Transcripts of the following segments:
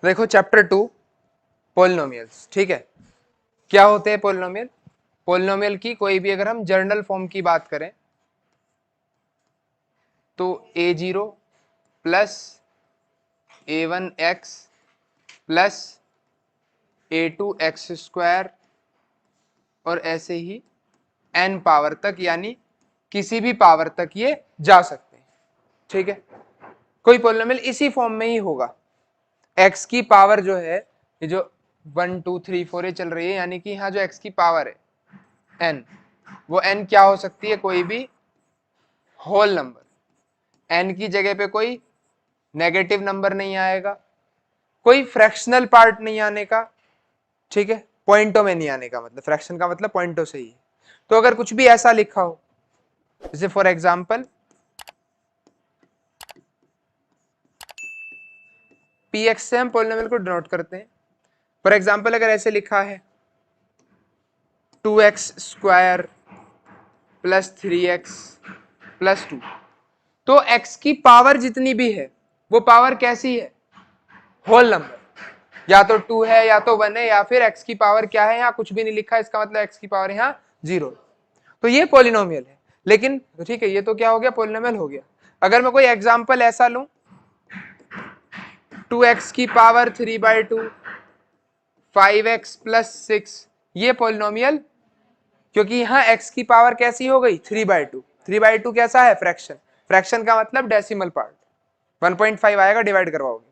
देखो chapter 2 polynomials, ठीक है। क्या होते हैं पोलिनोमियल? पोलिनोमियल की कोई भी अगर हम जर्नल फॉर्म की बात करें तो a0 plus a1x plus a2x² और ऐसे ही n पावर तक, यानी किसी भी पावर तक ये जा सकते हैं, ठीक है। कोई पोलिनोमियल इसी फॉर्म में ही होगा। x की पावर जो है, ये जो 1 2 3 4 ये चल रही है, यानी कि यहाँ जो x की पावर है n, वो n क्या हो सकती है? कोई भी होल नंबर। n की जगह पे कोई नेगेटिव नंबर नहीं आएगा, कोई फ्रैक्शनल पार्ट नहीं आने का, ठीक है। पॉइंटों में नहीं आने का मतलब, फ्रैक्शन का मतलब पॉइंटों से ही है। तो अगर कुछ भी ऐसा लिखा हो, जैसे फॉर एग्जांपल px से हम पोलिनोमियल को डिनोट करते हैं। फॉर एग्जांपल अगर ऐसे लिखा है 2x² प्लस 3x प्लस 2, तो x की पावर जितनी भी है वो पावर कैसी है? Whole number. या तो 2 है या तो 1 है, या फिर x की पावर क्या है, यहाँ कुछ भी नहीं लिखा, इसका मतलब x की पावर यहाँ 0। तो ये पोलिनोमियल है। लेकिन ठीक है, ये तो क्या हो गया? पोलिनोमियल हो गया। अगर मैं कोई एग्जांपल ऐसा लूं 2x की पावर 3/2 5x प्लस 6, ये पोलिनोमियल, क्योंकि यहाँ x की पावर कैसी हो गई? 3/2। 3/2 कैसा है? फ्रैक्शन। फ्रैक्शन का मतलब डेसिमल पार्ट, 1.5 आएगा, डिवाइड करवाओगे।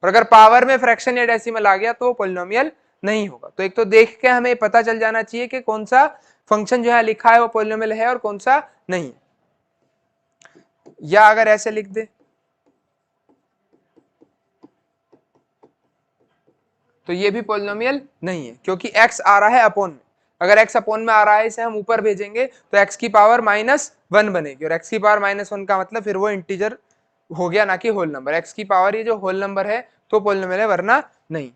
और अगर पावर में फ्रैक्शन या डेसिमल आ गया तो पोलिनोमियल नहीं होगा। तो एक तो देख के हमें पता चल जाना चाहिए कि कौन सा फंक्शन जो है लिखा है वो पोलिनोमियल है और कौन सा नहीं। या अगर ऐसे लिख दे तो ये भी पोलिनोमियल नहीं है, क्योंकि x आ रहा है अपॉन में। अगर x अपॉन में आ रहा है, इसे हम ऊपर भेजेंगे तो x की पावर -1 बनेगी, और x की पावर -1 का मतलब फिर वो इंटीजर हो गया, ना कि होल नंबर। x की पावर ये जो होल नंबर है तो पोलिनोमियल है, वरना नहीं।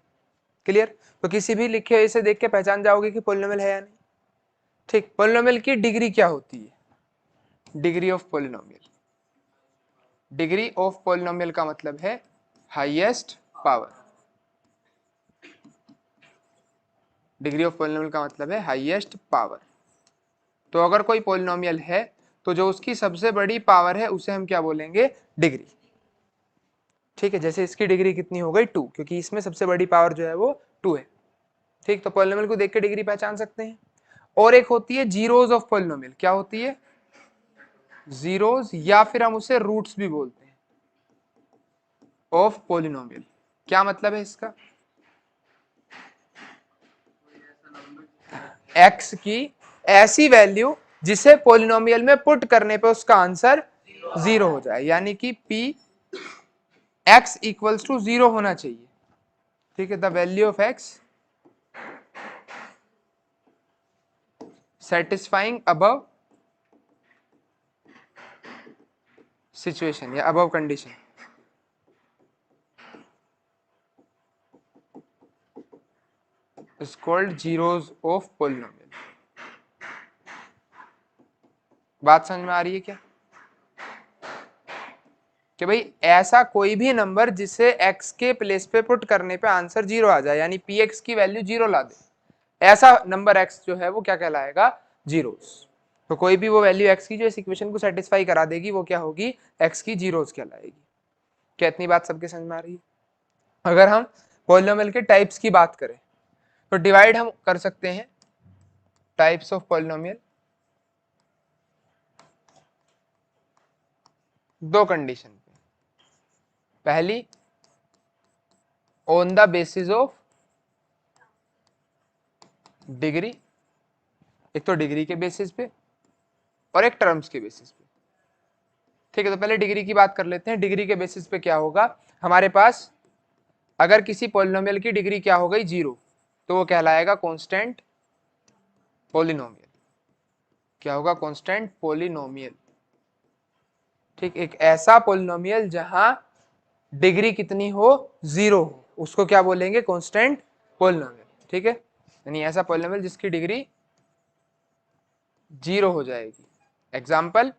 क्लियर? तो किसी भी लिखे हुए इसे देख के पहचान जाओगे कि पोलिनोमियल है या नहीं। ठीक। पोलिनोमियल की डिग्री क्या होती है? Degree of polynomial. Degree of polynomial का मतलब है highest power. Degree of polynomial का मतलब है हाईएस्ट पावर। तो अगर कोई पोलिनोमियल है तो जो उसकी सबसे बड़ी पावर है उसे हम क्या बोलेंगे? डिग्री। ठीक है, जैसे इसकी डिग्री कितनी हो गई? 2, क्योंकि इसमें सबसे बड़ी पावर जो है वो 2 है। ठीक, तो पोलिनोमियल को देख के डिग्री पहचान सकते हैं। और एक होती है जीरोज ऑफ पोलिनोमियल। क्या होती है? जीरोज, या फिर हम उसे रूट्स भी बोलते हैं ऑफ पोलिनोमियल। क्या मतलब है इसका? एक्स की ऐसी वैल्यू जिसे पोलिनोमियल में पुट करने पे उसका आंसर 0 हो जाए, यानी कि p x इक्वल्स टू 0 होना चाहिए। ठीक है, the value of x satisfying above situation या above condition. Is called zeros of polynomial. बात समझ में आ रही है क्या? कि भाई ऐसा कोई भी नंबर जिसे x के प्लेस पे पुट करने पे आंसर 0 आ जाए, यानी px की वैल्यू 0 ला दे, ऐसा नंबर x जो है वो क्या कहलाएगा? जीरोस। तो कोई भी वो वैल्यू x की जो इस इक्वेशन को सेटिस्फाई करा देगी वो क्या होगी? x की जीरोस कहलाएगी। क्या इतनी बात सबके समझ में आ रही है? अगर हम पॉलिनोमियल के टाइप्स की बात करें तो डिवाइड हम कर सकते हैं टाइप्स ऑफ पॉलिनोमियल दो कंडीशन पे। पहली, on the basis of degree, एक तो डिग्री के बेसिस पे और एक टर्म्स के बेसिस पे। ठीक है, तो पहले डिग्री की बात कर लेते हैं। डिग्री के बेसिस पे क्या होगा हमारे पास? अगर किसी पॉलिनोमियल की डिग्री क्या हो गई? 0, तो वो कहलाएगा कांस्टेंट पॉलिनोमियल। क्या होगा? Constant polynomial. ठीक, एक ऐसा पॉलिनोमियल जहां डिग्री कितनी हो? 0 हो, उसको क्या बोलेंगे? Constant polynomial. ठीक है, यानी ऐसा पॉलिनोमियल जिसकी डिग्री 0 हो जाएगी। एग्जाम्पल,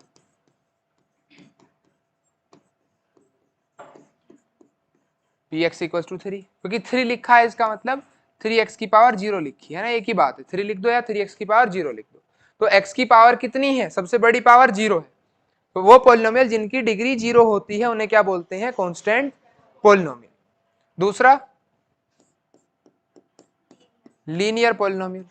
px इक्वल टू 3, क्योंकि 3 लिखा है इसका मतलब 3x की पावर 0 लिखी है ना, एक ही बात है, 3 लिख दो या 3x की पावर 0 लिख दो। तो x की पावर कितनी है, सबसे बड़ी पावर 0 है, तो वो पोलिनोमियल जिनकी डिग्री 0 होती है उन्हें क्या बोलते हैं, कांस्टेंट पोलिनोमियल। दूसरा लीनियर पोलिनोमियल।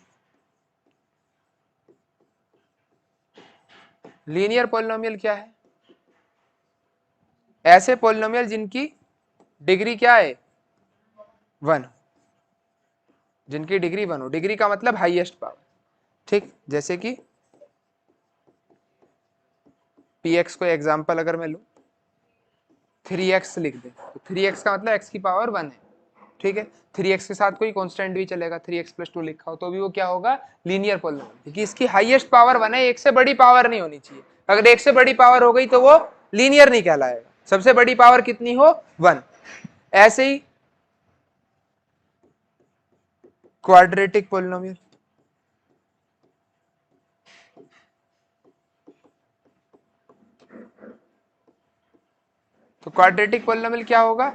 लीनियर पोलिनोमियल क्या है, ऐसे पोलिनोमियल जिनकी डिग्री क्या है, 1, जिनकी डिग्री 1 हो, डिग्री का मतलब हाईएस्ट पावर, ठीक। जैसे कि px को एग्जांपल अगर मैं लूं 3x लिख दे, तो 3x का मतलब x की पावर 1 है, ठीक है। 3x के साथ कोई कांस्टेंट भी चलेगा, 3x + 2 लिखा हो तो भी वो क्या होगा, लीनियर पोलिनोमियल, क्योंकि इसकी हाईएस्ट पावर 1 है, एक से बड़ी पावर नहीं होनी चाहिए, अगर एक से बड़ी पावर हो गई तो वो लीनियर नहीं कहलाएगा, सबसे बड़ी पावर कितनी हो, 1। ऐसे ही क्वाड्रेटिक पोलिनोमियल, तो क्वाड्रेटिक पोलिनोमियल क्या होगा,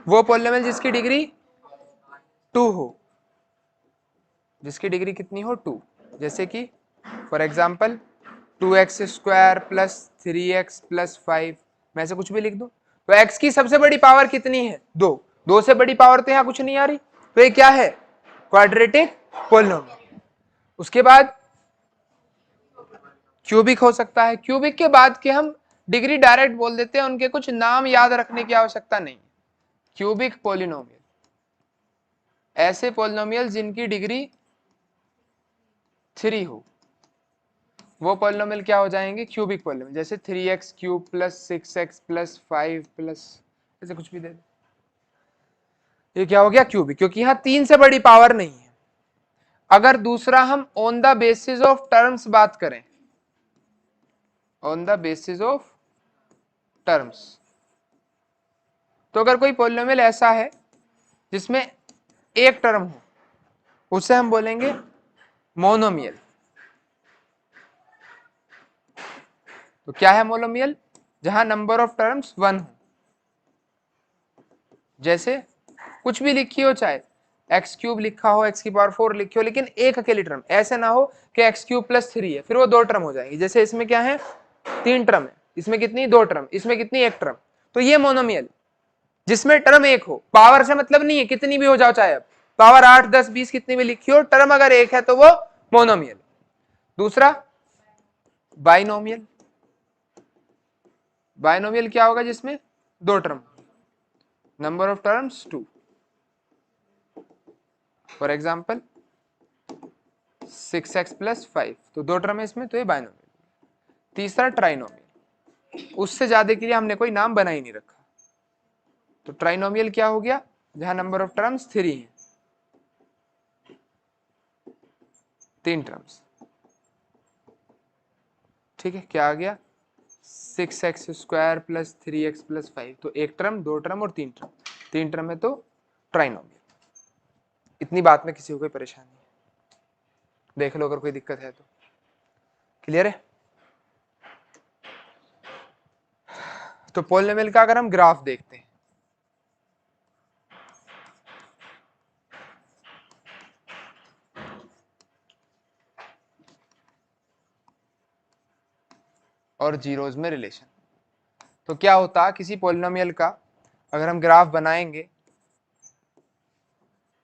वो पोलिनोमियल जिसकी डिग्री 2 हो, जिसकी डिग्री कितनी हो, 2। जैसे कि फॉर एग्जांपल 2x² + 3x + 5, मैं ऐसे कुछ भी लिख दूं, तो x की सबसे बड़ी पावर कितनी है, 2, 2 से बड़ी पावर तो यहाँ कुछ नहीं आ रही, तो ये क्या है, क्वाड्रेटिक पोलिनोमियल। उसके बाद क्यूबिक हो सकता है, क्यूबिक के बाद के हम डिग्री डायरेक्ट बोल देते हैं, उनके कुछ नाम याद रखने की आवश्यकता नहीं। क्यूबिक पोलिनोमियल, ऐसे पोलिनोमियल जिनकी डिग्री 3 हो, वो पोलिनोमियल क्या हो जाएंगे, क्यूबिक पोलिनोमियल। जैसे 3x³ + 6x + 5 ऐसे कुछ भी दे दो, ये क्या हो गया, क्यूबिक, क्योंकि यहाँ 3 से बड़ी पावर नहीं है। अगर दूसरा हम on the basis of terms बात करें, on the basis of terms, तो अगर कोई पोलिनोमियल ऐसा है जिसमें एक टर्म हो, उसे हम बोलेंगे मोनोमियल। तो क्या है मोनोमियल, जहां नंबर ऑफ टर्म्स 1 हो, जैसे कुछ भी लिखी हो, चाहे x³ लिखा हो, x की पावर 4 लिखी हो, लेकिन एक अकेली टर्म, ऐसे ना हो कि x³ + 3 है, फिर वो 2 टर्म हो जाएंगी। जैसे इसमें क्या है, 3 टर्म है, इसमें कितनी, 2 टर्म, इसमें कितनी, 1 टर्म, तो ये मोनोमियल जिसमें टर्म एक हो, पावर से मतलब नहीं है, कितनी भी हो जाओ, चाहे अब पावर 8, 10, 20 कितनी भी लिखी हो, टर्म अगर एक है तो वो मोनोमियल। दूसरा बाइनोमियल, बाइनोमियल क्या होगा, जिसमें 2 term, number of terms 2, for example 6x + 5, तो 2 टर्म है इसमें, तो ये बाइनोमियल। तीसरा ट्राइनोमियल, उससे ज्यादा के लिए हमने कोई नाम बना ही नहीं रखा, तो ट्राइनोमियल क्या हो गया, जहां नंबर ऑफ टर्म्स 3 है, 3 टर्म्स, ठीक है। क्या आ गया, 6x² + 3x + 5, तो 1 टर्म, 2 टर्म और 3 टर्म, 3 टर्म है तो ट्राइनोमियल। इतनी बात में किसी को कोई परेशानी है, देख लो अगर कोई दिक्कत है तो। क्लियर है। तो पोलिनोमियल का अगर हम ग्राफ देखते हैं, और जीरोज में रिलेशन, तो क्या होता, किसी पोलिनोमियल का अगर हम ग्राफ बनाएंगे,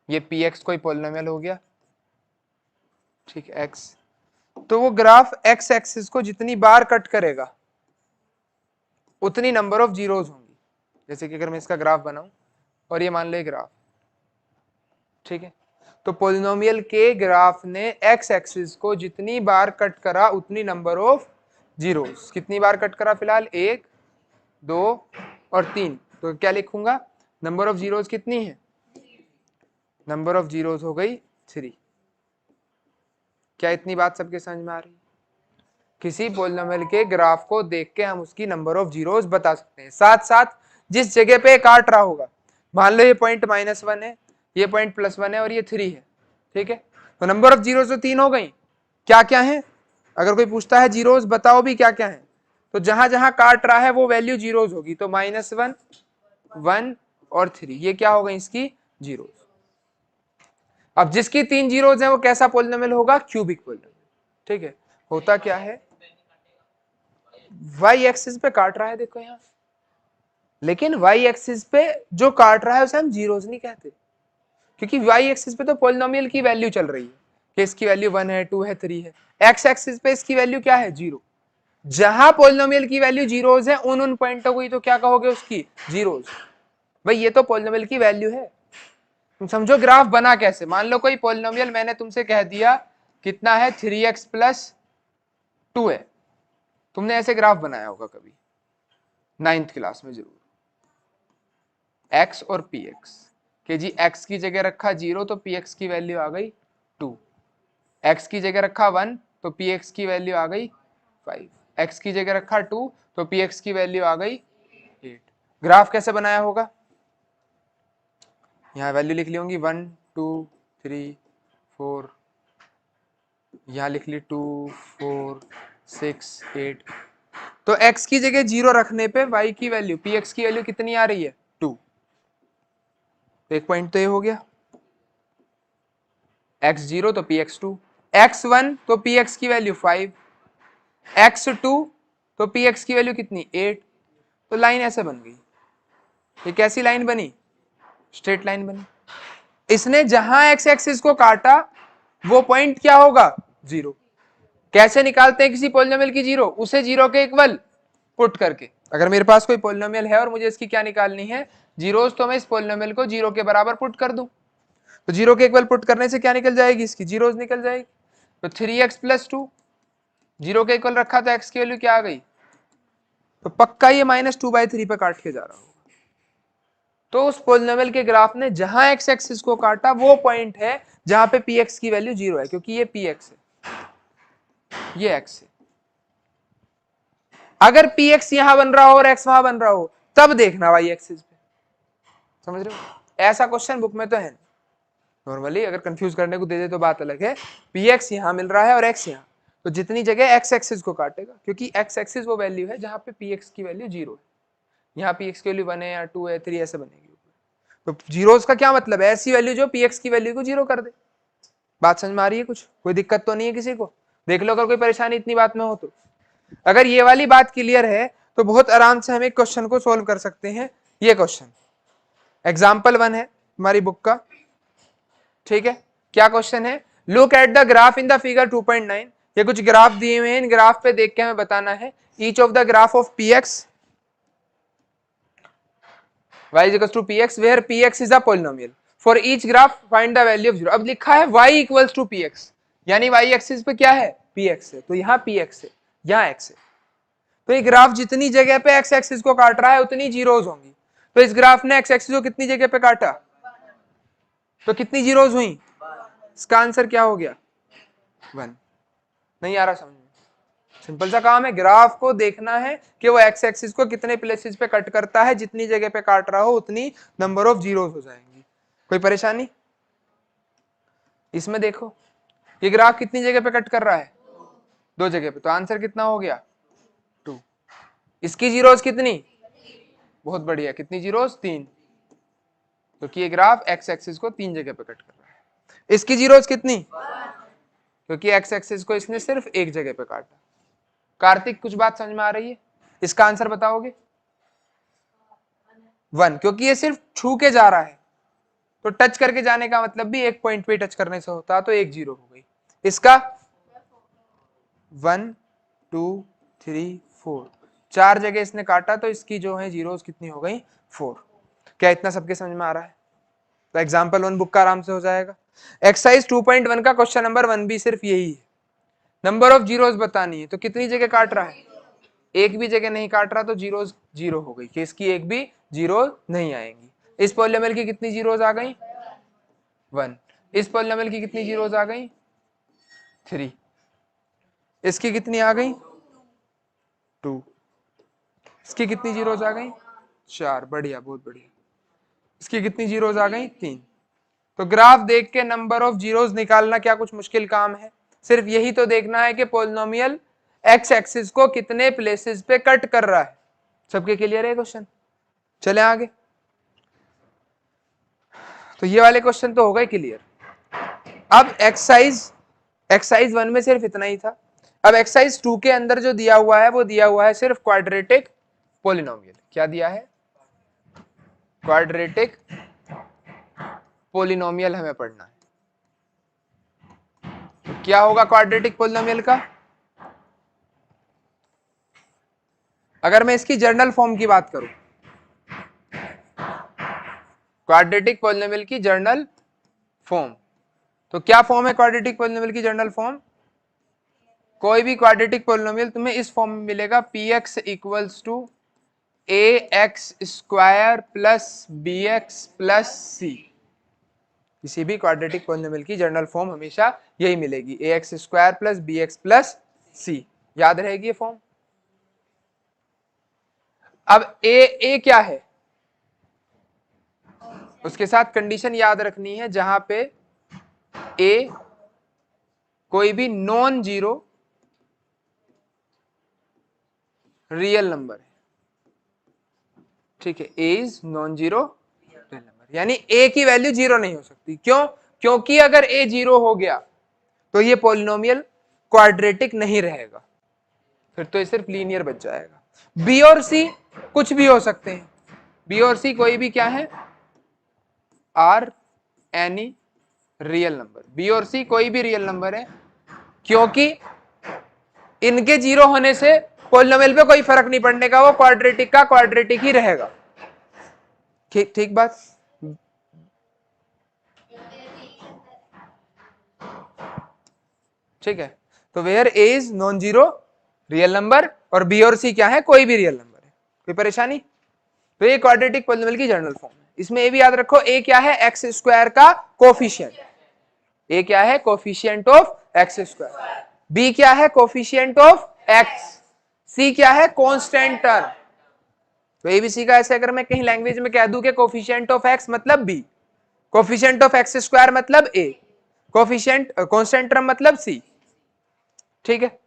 ये px कोई पोलिनोमियल हो गया, ठीक, x, तो वो ग्राफ x एक्सिस को जितनी बार कट करेगा उतनी नंबर ऑफ जीरोज होंगी। जैसे कि अगर मैं इसका ग्राफ बनाऊं और ये मान ले ग्राफ, ठीक है, तो पोलिनोमियल के ग्राफ ने x एक्सिस को जितनी बार कट करा उतनी नंबर ऑफ जीरोज, कितनी बार कट करा, फिलहाल 1, 2 और 3, तो क्या लिखूंगा, नंबर ऑफ जीरोज कितनी है, नंबर ऑफ जीरोज हो गई 3। क्या इतनी बात सबके समझ में आ रही है। किसी पोलिनोमियल के ग्राफ को देख के हम उसकी नंबर ऑफ जीरोज बता सकते हैं, साथ साथ जिस जगह पे काट रहा होगा, मान लो ये पॉइंट -1 है, ये पॉइंट +1 है और ये 3 है, ठीक है, तो नंबर ऑफ जीरोज तो 3 हो गई, क्या क्या है, अगर कोई पूछता है जीरोज बताओ भी क्या क्या है, तो जहां जहां काट रहा है वो वैल्यू जीरोज होगी, तो -1, 1, और 3, ये क्या हो गई इसकी जीरोज। अब जिसकी 3 जीरोज हैं वो कैसा पॉलिनोमियल होगा, क्यूबिक पॉलिनोमियल। ठीक है, होता क्या है, वाई एक्सिस पे काट रहा है देखो यहाँ, लेकिन वाई एक्सिस पे जो काट रहा है उसे हम जीरोज नहीं कहते, क्योंकि वाई एक्सिस पे तो पॉलिनोमियल की वैल्यू चल रही है कि इसकी वैल्यू 1 है, 2 है, 3 है। एक्स एक्सिस पे इसकी वैल्यू क्या है, 0। जहां पॉलिनोमियल की वैल्यू जीरोज है उन पॉइंटों को ही तो क्या कहोगे, उसकी जीरोज। भाई ये तो पॉलिनोमियल की वैल्यू है। तुम समझो ग्राफ बना कैसे, मान लो कोई पॉलिनोमियल मैंने तुमसे कह दिया कितना है, 3x + 2 है। तुमने ऐसे ग्राफ बनाया होगा कभी 9th क्लास में जरूर, x और px कि जी x की जगह रखा 0 तो px की वैल्यू आ गई 2, x की जगह रखा 1 तो px की वैल्यू आ गई 5, x की जगह रखा 2 तो px की वैल्यू आ गई 8। ग्राफ कैसे बनाया होगा, यहाँ वैल्यू लिख ली होंगी 1 2 3 4, यहाँ लिख ली 2 4 6 8। तो x की जगह 0 रखने पे y की वैल्यू px की वैल्यू कितनी आ रही है, 2। एक पॉइंट तो ये हो गया, x0 तो px 2, x1 तो px की वैल्यू 5, x2 तो px की वैल्यू कितनी 8। तो लाइन ऐसे बन गई, ये कैसी लाइन बनी, स्ट्रेट लाइन बनी। इसने जहां एक्स एक्सिस को काटा वो पॉइंट क्या होगा, 0। कैसे निकालते हैं किसी पॉलिनोमियल की जीरो, उसे 0 के इक्वल पुट करके। अगर मेरे पास कोई पॉलिनोमियल है और मुझे इसकी क्या निकालनी है, जीरोस, तो मैं इस पॉलिनोमियल को 0 के बराबर पुट कर दूं, तो 0 के इक्वल पुट करने से क्या निकल जाएगी, इसकी जीरोस निकल जाएगी। तो 3x + 2 0 के इक्वल रखा तो x की वैल्यू क्या आ गई, तो पक्का ये -2/3 पे काट के जा रहा होगा। तो उस पॉलिनोमियल के ग्राफ ने जहां x एक्सिस को काटा वो पॉइंट है जहां पे px की वैल्यू 0 है, क्योंकि ये px है, ये x है। अगर px यहां बन रहा हो और x वहां बन रहा हो तब देखना y एक्सिस पे, समझ रहे हो। ऐसा क्वेश्चन बुक में तो है नॉर्मली, अगर कंफ्यूज करने को दे दे तो बात अलग है। px यहां मिल रहा है और x यहां, तो जितनी जगह x एक्सिस को काटेगा, क्योंकि x एक्सिस वो वैल्यू है जहां पे px की वैल्यू 0 है। यहाँ px की वैल्यू 1 है या 2 है 3 ऐसे बनेगी। तो जीरोस का क्या मतलब है, ऐसी वैल्यू जो px की वैल्यू को 0 कर दे। बात समझ में आ रही है, कुछ कोई दिक्कत तो नहीं है किसी को, देख लो अगर कोई परेशानी इतनी बात में हो तो। अगर ये वाली बात क्लियर है तो बहुत आराम से हम एक क्वेश्चन को सोल्व कर सकते हैं। ये क्वेश्चन एग्जाम्पल 1 है हमारी बुक का, ठीक है। क्या क्वेश्चन है, look at the graph in the figure 2.9। ये कुछ ग्राफ दिए हुए हैं, इन ग्राफ पे देख के हमें बताना है each of the graph of px y is equals to px where px is a polynomial for each graph find the value of 0। अब लिखा है y equals to px, यानी y एक्सिस पे क्या है, px है, तो यहाँ px है, यहाँ x है। तो ये ग्राफ जितनी जगह पे x एक्सिस को काट रहा है उतनी जीरोज होंगी। तो इस ग्राफ ने x एक्सिस को कितनी जगह पे काटा, तो कितनी जीरोज हुई, इसका आंसर क्या हो गया, 1। नहीं आ रहा समझ में, सिंपल सा काम है, ग्राफ को देखना है कि वो एक्स एक्सिस को कितने प्लेसेस पे कट करता है, जितनी जगह पे काट रहा हो उतनी नंबर ऑफ जीरोस हो जाएंगी। कोई परेशानी, इसमें देखो ये ग्राफ कितनी जगह पे कट कर रहा है, 2 जगह पे, तो आंसर कितना हो गया 2। इसकी जीरोस कितनी, बहुत बढ़िया, कितनी जीरोस, 3, क्योंकि ये ग्राफ एक्स एक्सिस को 3 जगह पे कट कर रहा है। इसकी जीरोस कितनी, क्योंकि एक्स एक्सिस को इसने सिर्फ एक जगह पे काटा। कार्तिक कुछ बात समझ में आ रही है, इसका आंसर बताओगे, 1, क्योंकि ये सिर्फ छू के जा रहा है, तो टच करके जाने का मतलब भी एक पॉइंट पे टच करने से होता, तो एक जीरो हो गई। इसका 1 2 3 4, 4 जगह इसने काटा, तो इसकी जो है जीरोस कितनी हो गई, 4। क्या इतना सबके समझ में आ रहा है, तो एग्जाम्पल 1 बुक का आराम से हो जाएगा। एक्सरसाइज 2.1 का क्वेश्चन नंबर 1 भी सिर्फ यही है, नंबर ऑफ जीरोस बतानी है, तो कितनी जगह काट रहा है, एक भी जगह नहीं काट रहा, तो जीरोस 0 हो गई, कि इसकी एक भी जीरो नहीं आएंगी। इस पॉलिनोमियल की कितनी जीरोस आ गई, 1। इस पॉलिनोमियल की कितनी जीरोस आ गई, 3। इसकी कितनी आ गई, 2। इसकी कितनी जीरोस आ गई, 4, बढ़िया, बहुत बढ़िया। इसकी कितनी जीरोस आ गई, 3। तो ग्राफ देख के नंबर ऑफ जीरोस निकालना क्या कुछ मुश्किल काम है, सिर्फ यही तो देखना है कि पॉलिनोमियल एक्स एक्सिस को कितने प्लेसेस पे कट कर रहा है। सबके क्लियर है क्वेश्चन, चले आगे। तो ये वाले क्वेश्चन तो हो गए क्लियर। अब एक्सरसाइज 1 में सिर्फ इतना ही था। अब एक्सरसाइज 2 के अंदर जो दिया हुआ है वो दिया हुआ है सिर्फ क्वाड्रेटिक पोलिनोमियल। क्या दिया है? क्वाड्रेटिक पोलिनोमियल हमें पढ़ना है। तो क्या होगा क्वाड्रेटिक पोलिनोमियल का? अगर मैं इसकी जर्नल फॉर्म की बात करूं, क्वाड्रेटिक पोलिनोमियल की जर्नल फॉर्म, तो क्या फॉर्म है क्वाड्रेटिक पोलिनोमियल की जर्नल फॉर्म? कोई भी क्वाड्रेटिक पोलिनोमियल तुम्हें इस फॉर्म में मिलेगा, px equals to ax square plus bx plus c। किसी भी क्वाड्रेटिक पोलिनोमियल की जर्नल फॉर्म हमेशा यही मिलेगी, ax square plus bx plus c। याद रहेगी ये फॉर्म। अब a क्या है? उसके साथ कंडीशन याद रखनी है, जहां पे a कोई भी नॉन जीरो रियल नंबर है। ठीक है, a is non zero real number, यानी a की वैल्यू जीरो नहीं हो सकती। क्यों? क्योंकि अगर a जीरो हो गया तो ये पोलिनोमियल क्वाड्रेटिक नहीं रहेगा, फिर तो ये सिर्फ लीनियर बच जाएगा। b और c कुछ भी हो सकते हैं, b और c कोई भी क्या है? Are any real number. b और c कोई भी रियल नंबर है, क्योंकि इनके जीरो होने से पोलिनोमियल पे कोई फर्क नहीं पड़ने का, वो क्वाड्रेटिक का क्वाड्रेटिक ही रहेगा। ठीक ठीक बात। ठीक है, तो where A is non zero real number और बी और सी क्या है? कोई भी रियल नंबर है। कोई परेशानी? तो ये क्वाड्रेटिक पोलिनोमियल की जनरल फॉर्म है। इसमें ये भी याद रखो, ए क्या है? एक्स स्क्वायर का कोफिशिएंट। ए क्या है? Coefficient of X square. B क्या है? Coefficient of x. सी क्या है? Constant term. तो एबीसी का ऐसे अगर मैं कहीं लैंग्वेज में कह दूं कि कोफिशिएंट ऑफ एक्स मतलब B, coefficient of X square मतलब ए, कोफिशिएंट कांस्टेंट टर्म मतलब सी। ठीक है,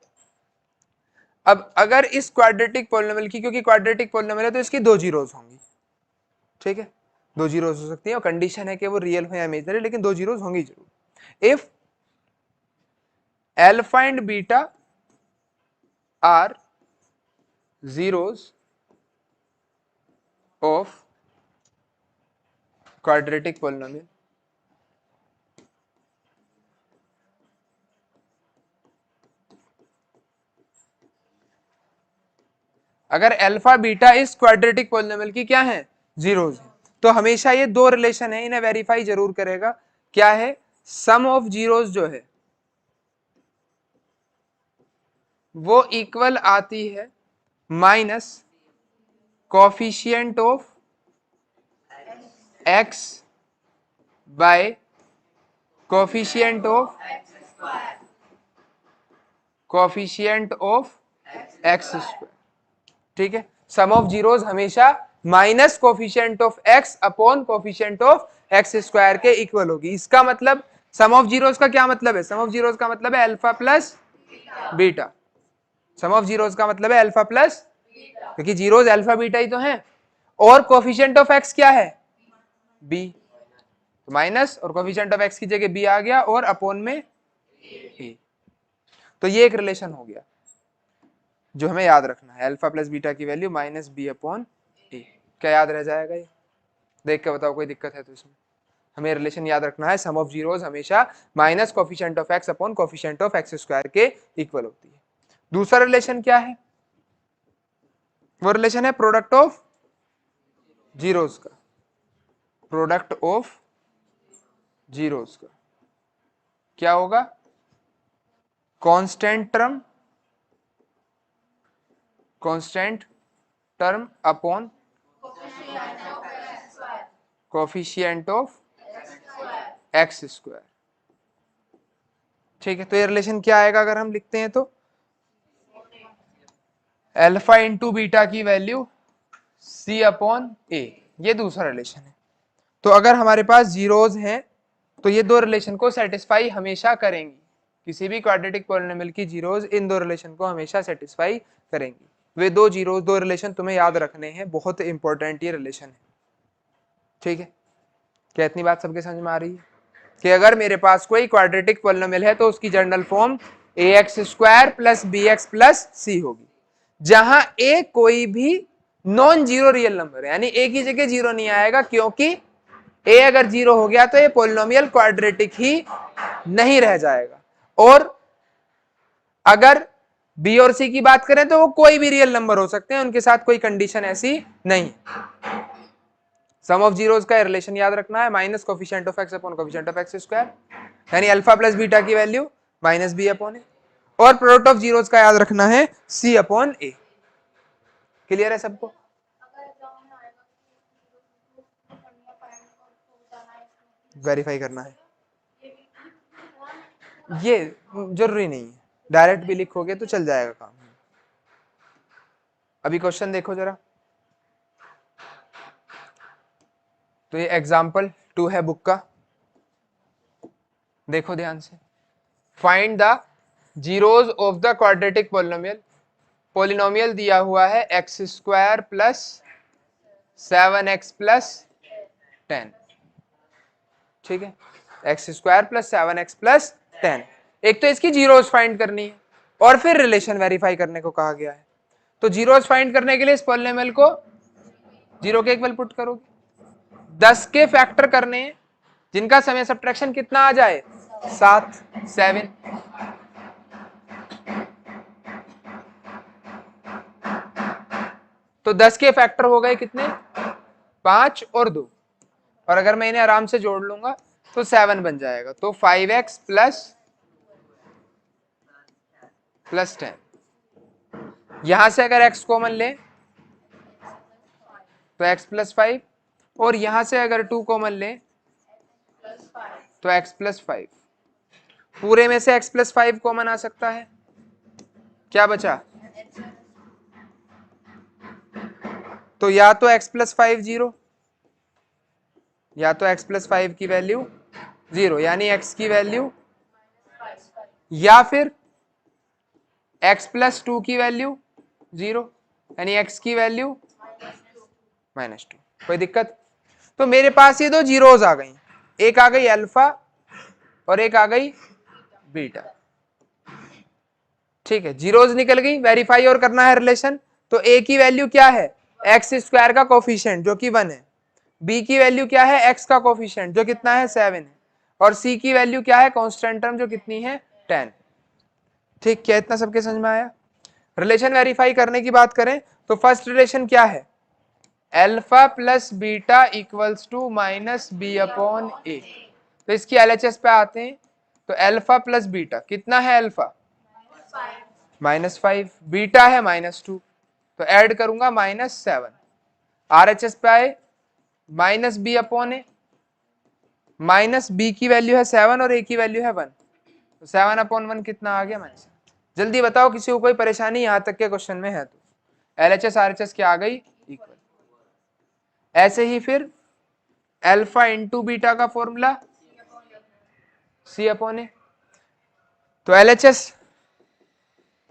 अब अगर इस क्वाड्रेटिक पोलिनोमियल की, क्योंकि क्वाड्रेटिक पोलिनोमियल है तो इसकी दो जीरोस होंगी। ठीक है, दो जीरोस हो सकती है और कंडीशन है कि वो रियल हो या इमेजिनरी, लेकिन दो जीरोस होंगी जरूर। If alpha and beta are zeros of quadratic polynomial, अगर अल्फा बीटा इस क्वाड्रेटिक पोलिनोमियल की क्या है? जीरोस है, तो हमेशा ये दो रिलेशन है, इन्हें वेरीफाई जरूर करेगा। क्या है? सम ऑफ जीरोस जो है वो इक्वल आती है minus coefficient of x bye coefficient of X square. ठीक है, सम ऑफ जीरोस हमेशा minus coefficient of x upon coefficient of X square के इक्वल होगी। इसका मतलब सम ऑफ जीरोस का क्या मतलब है? सम ऑफ जीरोस का मतलब है alpha plus beta. Sum of zeros का मतलब है अल्फा प्लस, क्योंकि जीरोस अल्फा बीटा ही तो हैं, और कोफिशिएंट ऑफ एक्स क्या है? बी, तो माइनस और कोफिशिएंट ऑफ एक्स की जगह बी आ गया और अपॉन में ए। तो ये एक रिलेशन हो गया जो हमें याद रखना है, अल्फा प्लस बीटा की वैल्यू माइनस बी अपॉन ए। क्या याद रह जाएगा ये? देख के बताओ, कोई दिक्कत है तो इसमें? हमें रिलेशन याद रखना है, सम ऑफ जीरोस हमेशा minus coefficient of x upon coefficient of X square के इक्वल होती है। दूसरा रिलेशन क्या है? वो रिलेशन है प्रोडक्ट ऑफ जीरोस का। प्रोडक्ट ऑफ जीरोस का क्या होगा? Constant term upon coefficient of X square. ठीक है, तो ये रिलेशन क्या आएगा अगर हम लिखते हैं तो? अल्फा इंटू बीटा की वैल्यू सी अपॉन ए, ये दूसरा रिलेशन है। तो अगर हमारे पास जीरोस हैं तो ये दो रिलेशन को सेटिस्फाई हमेशा करेंगी। किसी भी क्वाड्रेटिक पॉलिनोमियल की जीरोस इन दो रिलेशन को हमेशा सेटिस्फाई करेंगी। वे दो जीरोस, दो रिलेशन तुम्हें याद रखने हैं, बहुत इंपॉर्टेंट ये रिलेशन है। ठीक है, क्या इतनी बात सबके समझ में आ रही है कि अगर मेरे पास कोई क्वाड्रेटिक पॉलिनोमियल है तो उसकी general form ax² plus bx plus c होगी, जहां a कोई भी नॉन जीरो रियल नंबर है, यानी a की जगह जीरो नहीं आएगा, क्योंकि a अगर जीरो हो गया तो ये पॉलिनोमियल क्वाड्रेटिक ही नहीं रह जाएगा। और अगर b और c की बात करें तो वो कोई भी रियल नंबर हो सकते हैं, उनके साथ कोई कंडीशन ऐसी नहीं। सम ऑफ जीरोस का रिलेशन याद रखना है, minus coefficient of x upon coefficient of x square, यानी अल्फा प्लस बीटा की वैल्यू माइनस बी अपॉन ए, और प्रोडक्ट ऑफ जीरोस का याद रखना है c अपॉन ए। क्लियर है सबको? वेरीफाई करना है, ये जरूरी नहीं है, डायरेक्ट भी लिखोगे तो चल जाएगा काम। अभी क्वेश्चन देखो जरा, तो ये एग्जाम्पल 2 है बुक का, देखो ध्यान से। Find the zeros of the quadratic polynomial, polynomial दिया हुआ है x² प्लस 7x प्लस 10, ठीक है, x² प्लस 7x प्लस 10। एक तो इसकी जीरोज फाइंड करनी है और फिर रिलेशन वेरीफाई करने को कहा गया है। तो जीरोज फाइंड करने के लिए इस पॉलिनोमियल को जीरो के इक्वल पुट करोगे, 10 के फैक्टर करने हैं जिनका समय सब्ट्रैक्शन कितना आ जाए 7, 7। तो 10 के फैक्टर हो गए कितने, 5 और 2, और अगर मैं इन्हें आराम से जोड़ लूंगा तो 7 बन जाएगा। तो 5x प्लस 10, यहां से अगर x कॉमन ले तो x प्लस 5, और यहां से अगर 2 कॉमन ले तो x प्लस 5, पूरे में से x प्लस 5 कॉमन आ सकता है, क्या बचा, तो या तो x प्लस 5 जीरो, या तो x प्लस 5 की वैल्यू जीरो, यानी x की वैल्यू, या फिर x प्लस 2 की वैल्यू जीरो, यानी x की वैल्यू -2। कोई दिक्कत? तो मेरे पास ये दो जीरोज आ गई, एक आ गई अल्फा और एक आ गई बीटा, ठीक है, जीरोज निकल गई। वेरीफाई और करना है रिलेशन, तो a की वैल्यू क्या है, x² का कोफिशिएंट जो कि 1 है, b की वैल्यू क्या है, x का कोफिशिएंट जो कितना है 7 है, और c की वैल्यू क्या है, कांस्टेंट टर्म जो कितनी है 10। ठीक, क्या इतना सबके समझ में आया? रिलेशन वेरीफाई करने की बात करें तो फर्स्ट रिलेशन क्या है, alpha plus beta equals to minus B upon A. तो इसकी एलएचएस पे आते हैं, तो अल्फा प्लस बीटा कितना है, अल्फा -5, बीटा है -2, तो ऐड करूंगा -7, आरएचएस पे आए minus B upon A, minus B की वैल्यू है 7 और ए की वैल्यू है 1, तो 7/1 कितना आ गया, -7। जल्दी बताओ किसी को कोई परेशानी यहां तक के क्वेश्चन में है तो? एलएचएस आरएचएस क्या आ गई, इक्वल। ऐसे ही फिर अल्फा इंटू बीटा का फॉर्मूला सी अपॉन ए, तो एलएचएस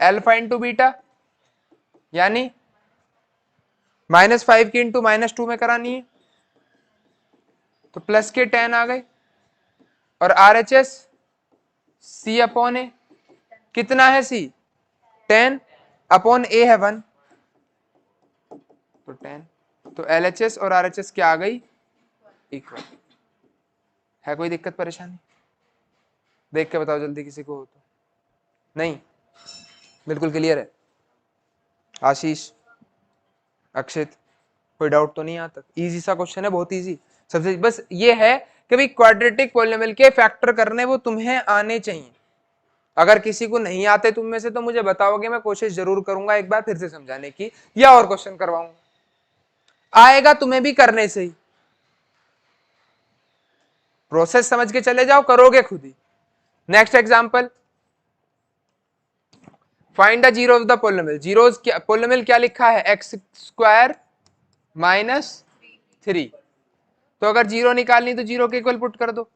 अल्फा इंटू बीटा यानी -5 की इंटू -2 में करानी है, तो प्लस के 10 आ गए, और आरएचएस सी अपॉन ए, कितना है सी 10 अपॉन ए है 1, तो 10, तो एलएचएस और आरएचएस क्या आ गई, इक्वल। है कोई दिक्कत परेशानी? देख के बताओ जल्दी किसी को हो तो। नहीं, बिल्कुल क्लियर है। आशीष, अक्षित, कोई डाउट तो नहीं यहाँ तक? इजी सा क्वेश्चन है, बहुत इजी। सबसे बस ये है कि भाई क्वाड्रेटिक पॉलिनोमियल के फैक्टर करने वो तुम्हें आने चाहिए। अगर किसी को नहीं आते तुम में से तो मुझे बताओगे, मैं कोशिश जरूर करूंगा एक बार फिर से समझाने की, या और क्वेश्चन करवाऊंगा। आएगा तुम्हें भी करने से ही, प्रोसेस समझ के चले जाओ, करोगे खुद ही। Next example, find the zero of the polynomial. Zeros क्या, पॉलिनोमियल क्या लिखा है, x² -3। तो अगर जीरो निकालनी तो जीरो के इक्वल पुट कर दो।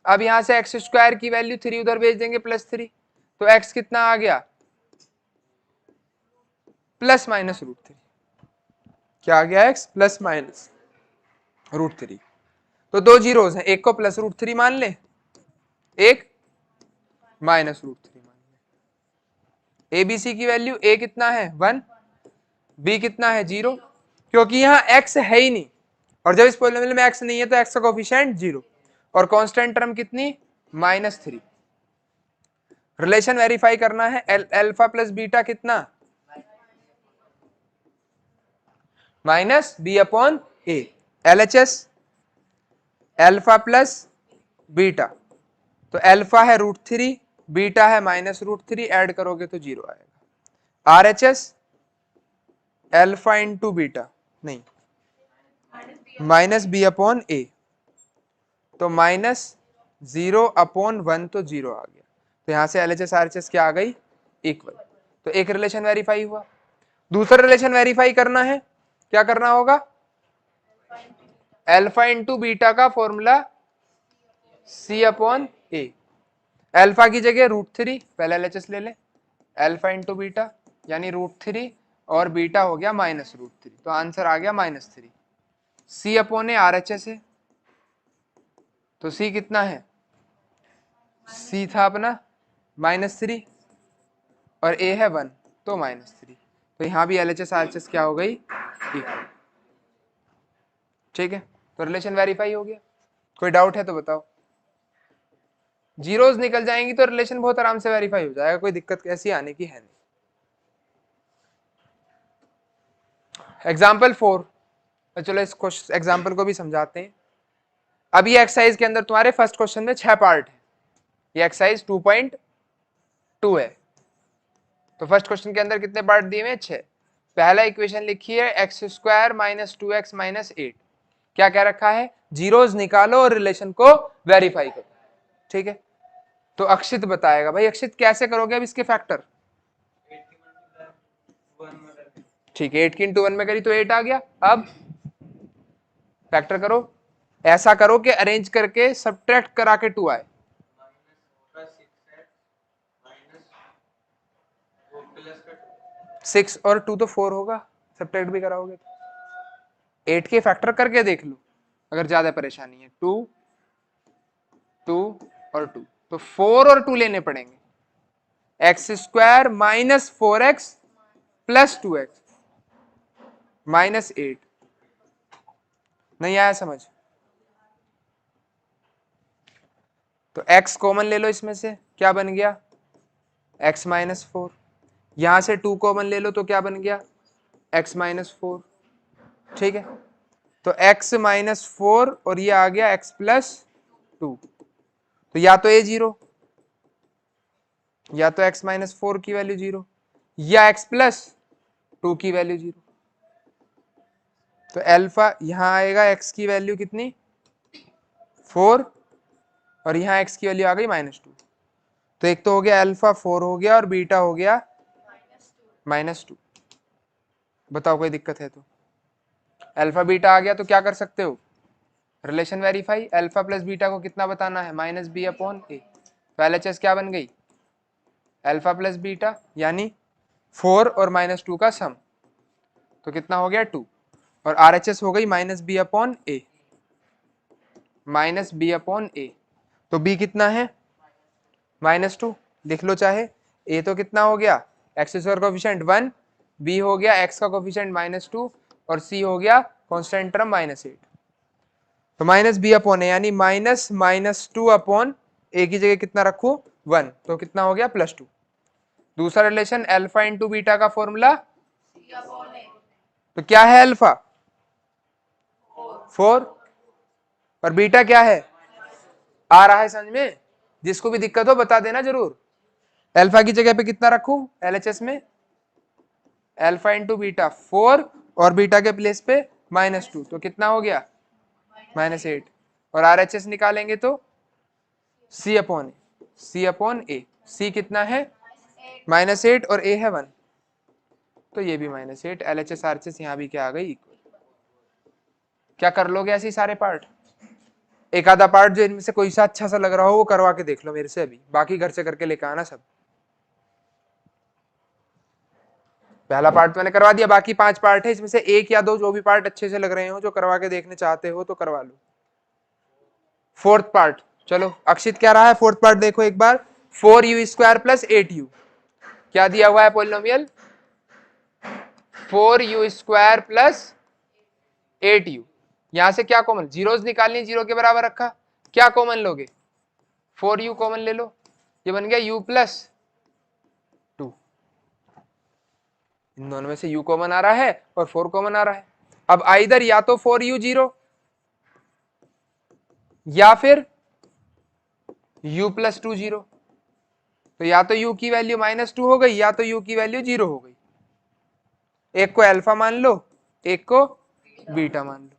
अब यहां से x² की वैल्यू 3 उधर भेज देंगे +3, तो x कितना आ गया, ±√3। क्या आ गया, x ±√3। तो दो जीरोज हैं, एक को प्लस रूट थ्री मान ले, एक माइनस रूट थ्री मान ले। ए बी सी की वैल्यू ए कितना है 1, बी कितना है 0, क्योंकि यहाँ x है ही नहीं, और जब इस पॉलिनोमियल में x नहीं है तो x का कोफिशिएंट 0, और कांस्टेंट टर्म कितनी -3। रिलेशन वेरीफाई करना है, अल्फा प्लस बीटा कितना -b upon a, LHS alpha plus beta, तो अल्फा है √3, बीटा है -√3, ऐड करोगे तो 0 आएगा। RHS अल्फा इंटू बीटा नहीं -b अपॉन a, तो -0 अपॉन 1 तो 0 आ गया, तो यहां से LHS RHS क्या आ गई इक्वल। तो एक रिलेशन वेरीफाई हुआ। दूसरा रिलेशन वेरीफाई करना है, क्या करना होगा, अल्फा इंटू बीटा का formula c upon a, alpha की जगह √3, पहले LHS ले ले, अल्फा इंटू बीटा यानी √3 और बीटा हो गया -√3, तो आंसर आ गया -3। c अपॉन a RHS है, तो c कितना है, c था अपना -3 और a है 1, तो -3, तो यहां भी LHS RHS क्या हो गई इक्वल। ठीक है, तो रिलेशन वेरीफाई हो गया। कोई डाउट है तो बताओ। जीरोज निकल जाएंगी तो रिलेशन बहुत आराम से वेरीफाई हो जाएगा, कोई दिक्कत ऐसी आने की है नहीं। एग्जाम्पल 4, चलो इस एग्जाम्पल को भी समझाते हैं। अब ये एक्सरसाइज के अंदर तुम्हारे फर्स्ट क्वेश्चन में 6 पार्ट है, ये एक्सरसाइज 2.2 है। तो फर्स्ट क्वेश्चन के अंदर कितने पार्ट दिए हुए 6। पहला इक्वेशन लिखी है x² - 2x - 8, क्या कह रखा है, जीरोज निकालो और रिलेशन को वेरीफाई करो। ठीक है, तो अक्षित बताएगा। भाई अक्षित कैसे करोगे अब इसके फैक्टर, ठीक है 8 की इंटू 1 में करी तो 8 आ गया। अब फैक्टर करो, ऐसा करो कि अरेंज करके सब्ट्रैक्ट करा के 2 आए। 6 और 2 तो 4 होगा, सब्ट्रैक्ट भी कराओगे तो 8 के फैक्टर करके देख लो अगर ज्यादा परेशानी है। 2 2 और 2, तो 4 और 2 लेने पड़ेंगे। x² - 4x + 2x -8, नहीं आया समझ, तो x कॉमन ले लो इसमें से, क्या बन गया x - 4, यहां से 2 कॉमन ले लो तो क्या बन गया x - 4। ठीक है, तो x - 4 और ये आ गया x + 2, तो या तो a 0 या तो x - 4 की वैल्यू 0 या x + 2 की वैल्यू 0। तो अल्फा यहां आएगा x की वैल्यू कितनी 4 और यहाँ x की वैल्यू आ गई -2, तो एक तो हो गया अल्फा 4 हो गया और बीटा हो गया -2। बताओ कोई दिक्कत है तो, अल्फा बीटा आ गया तो क्या कर सकते हो, relation verify, alpha plus beta को कितना बताना है -b अपॉन a, तो LHS क्या बन गई अल्फा प्लस बीटा यानी 4 और -2 का सम, तो कितना हो गया 2, और RHS हो गई -b upon a, -b upon a, तो b कितना है -2, लिख लो चाहे। a तो कितना हो गया x स्क्वायर कोफिशिएंट 1, b हो गया x का कोफिशिएंट -2 और c हो गया कांस्टेंट टर्म -8, तो -b अपॉन a यानी -2 अपॉन a की जगह कितना रखूं 1, तो कितना हो गया +2। दूसरा रिलेशन अल्फा इंटू बीटा का फॉर्मूला, तो क्या है अल्फा 4 और बीटा क्या है, आ रहा है समझ में, जिसको भी दिक्कत हो बता देना जरूर। अल्फा की जगह पे कितना रखूं LHS में, अल्फा इंटू बीटा 4 और बीटा के प्लेस पे -2, तो कितना हो गया -8, और RHS निकालेंगे तो c अपॉन a, c कितना है -8 और a है 1, तो ये भी -8, LHS RHS यहाँ भी क्या आ गई इक्वल। क्या कर लोगे ऐसे ही सारे पार्ट, एक आधा पार्ट जो इनमें से कोई सा अच्छा सा लग रहा हो वो करवा के देख लो मेरे से अभी, बाकी घर से करके लेकर आना सब। पहला पार्ट तो मैंने करवा दिया, बाकी 5 पार्ट है, इसमें से एक या दो जो भी पार्ट अच्छे से लग रहे हो जो करवा के देखने चाहते हो तो करवा लो। फोर्थ पार्ट, चलो अक्षित क्या रहा है फोर्थ पार्ट देखो एक बार, 4u² प्लस 8u, क्या दिया हुआ है पॉलिनोमियल, 4u² प्लस 8u, यहां से क्या कॉमन, जीरोस निकालनी, जीरो के बराबर रखा, क्या कॉमन लोगे, 4u कॉमन ले लो, ये बन गया u प्लस 2, इन दोनों में से u कॉमन आ रहा है और 4 कॉमन आ रहा है। अब आइदर या तो 4u 0 या फिर u प्लस 2 0, तो या तो u की वैल्यू -2 हो गई या तो u की वैल्यू 0 हो गई, एक को अल्फा मान लो एक को बीटा मान लो।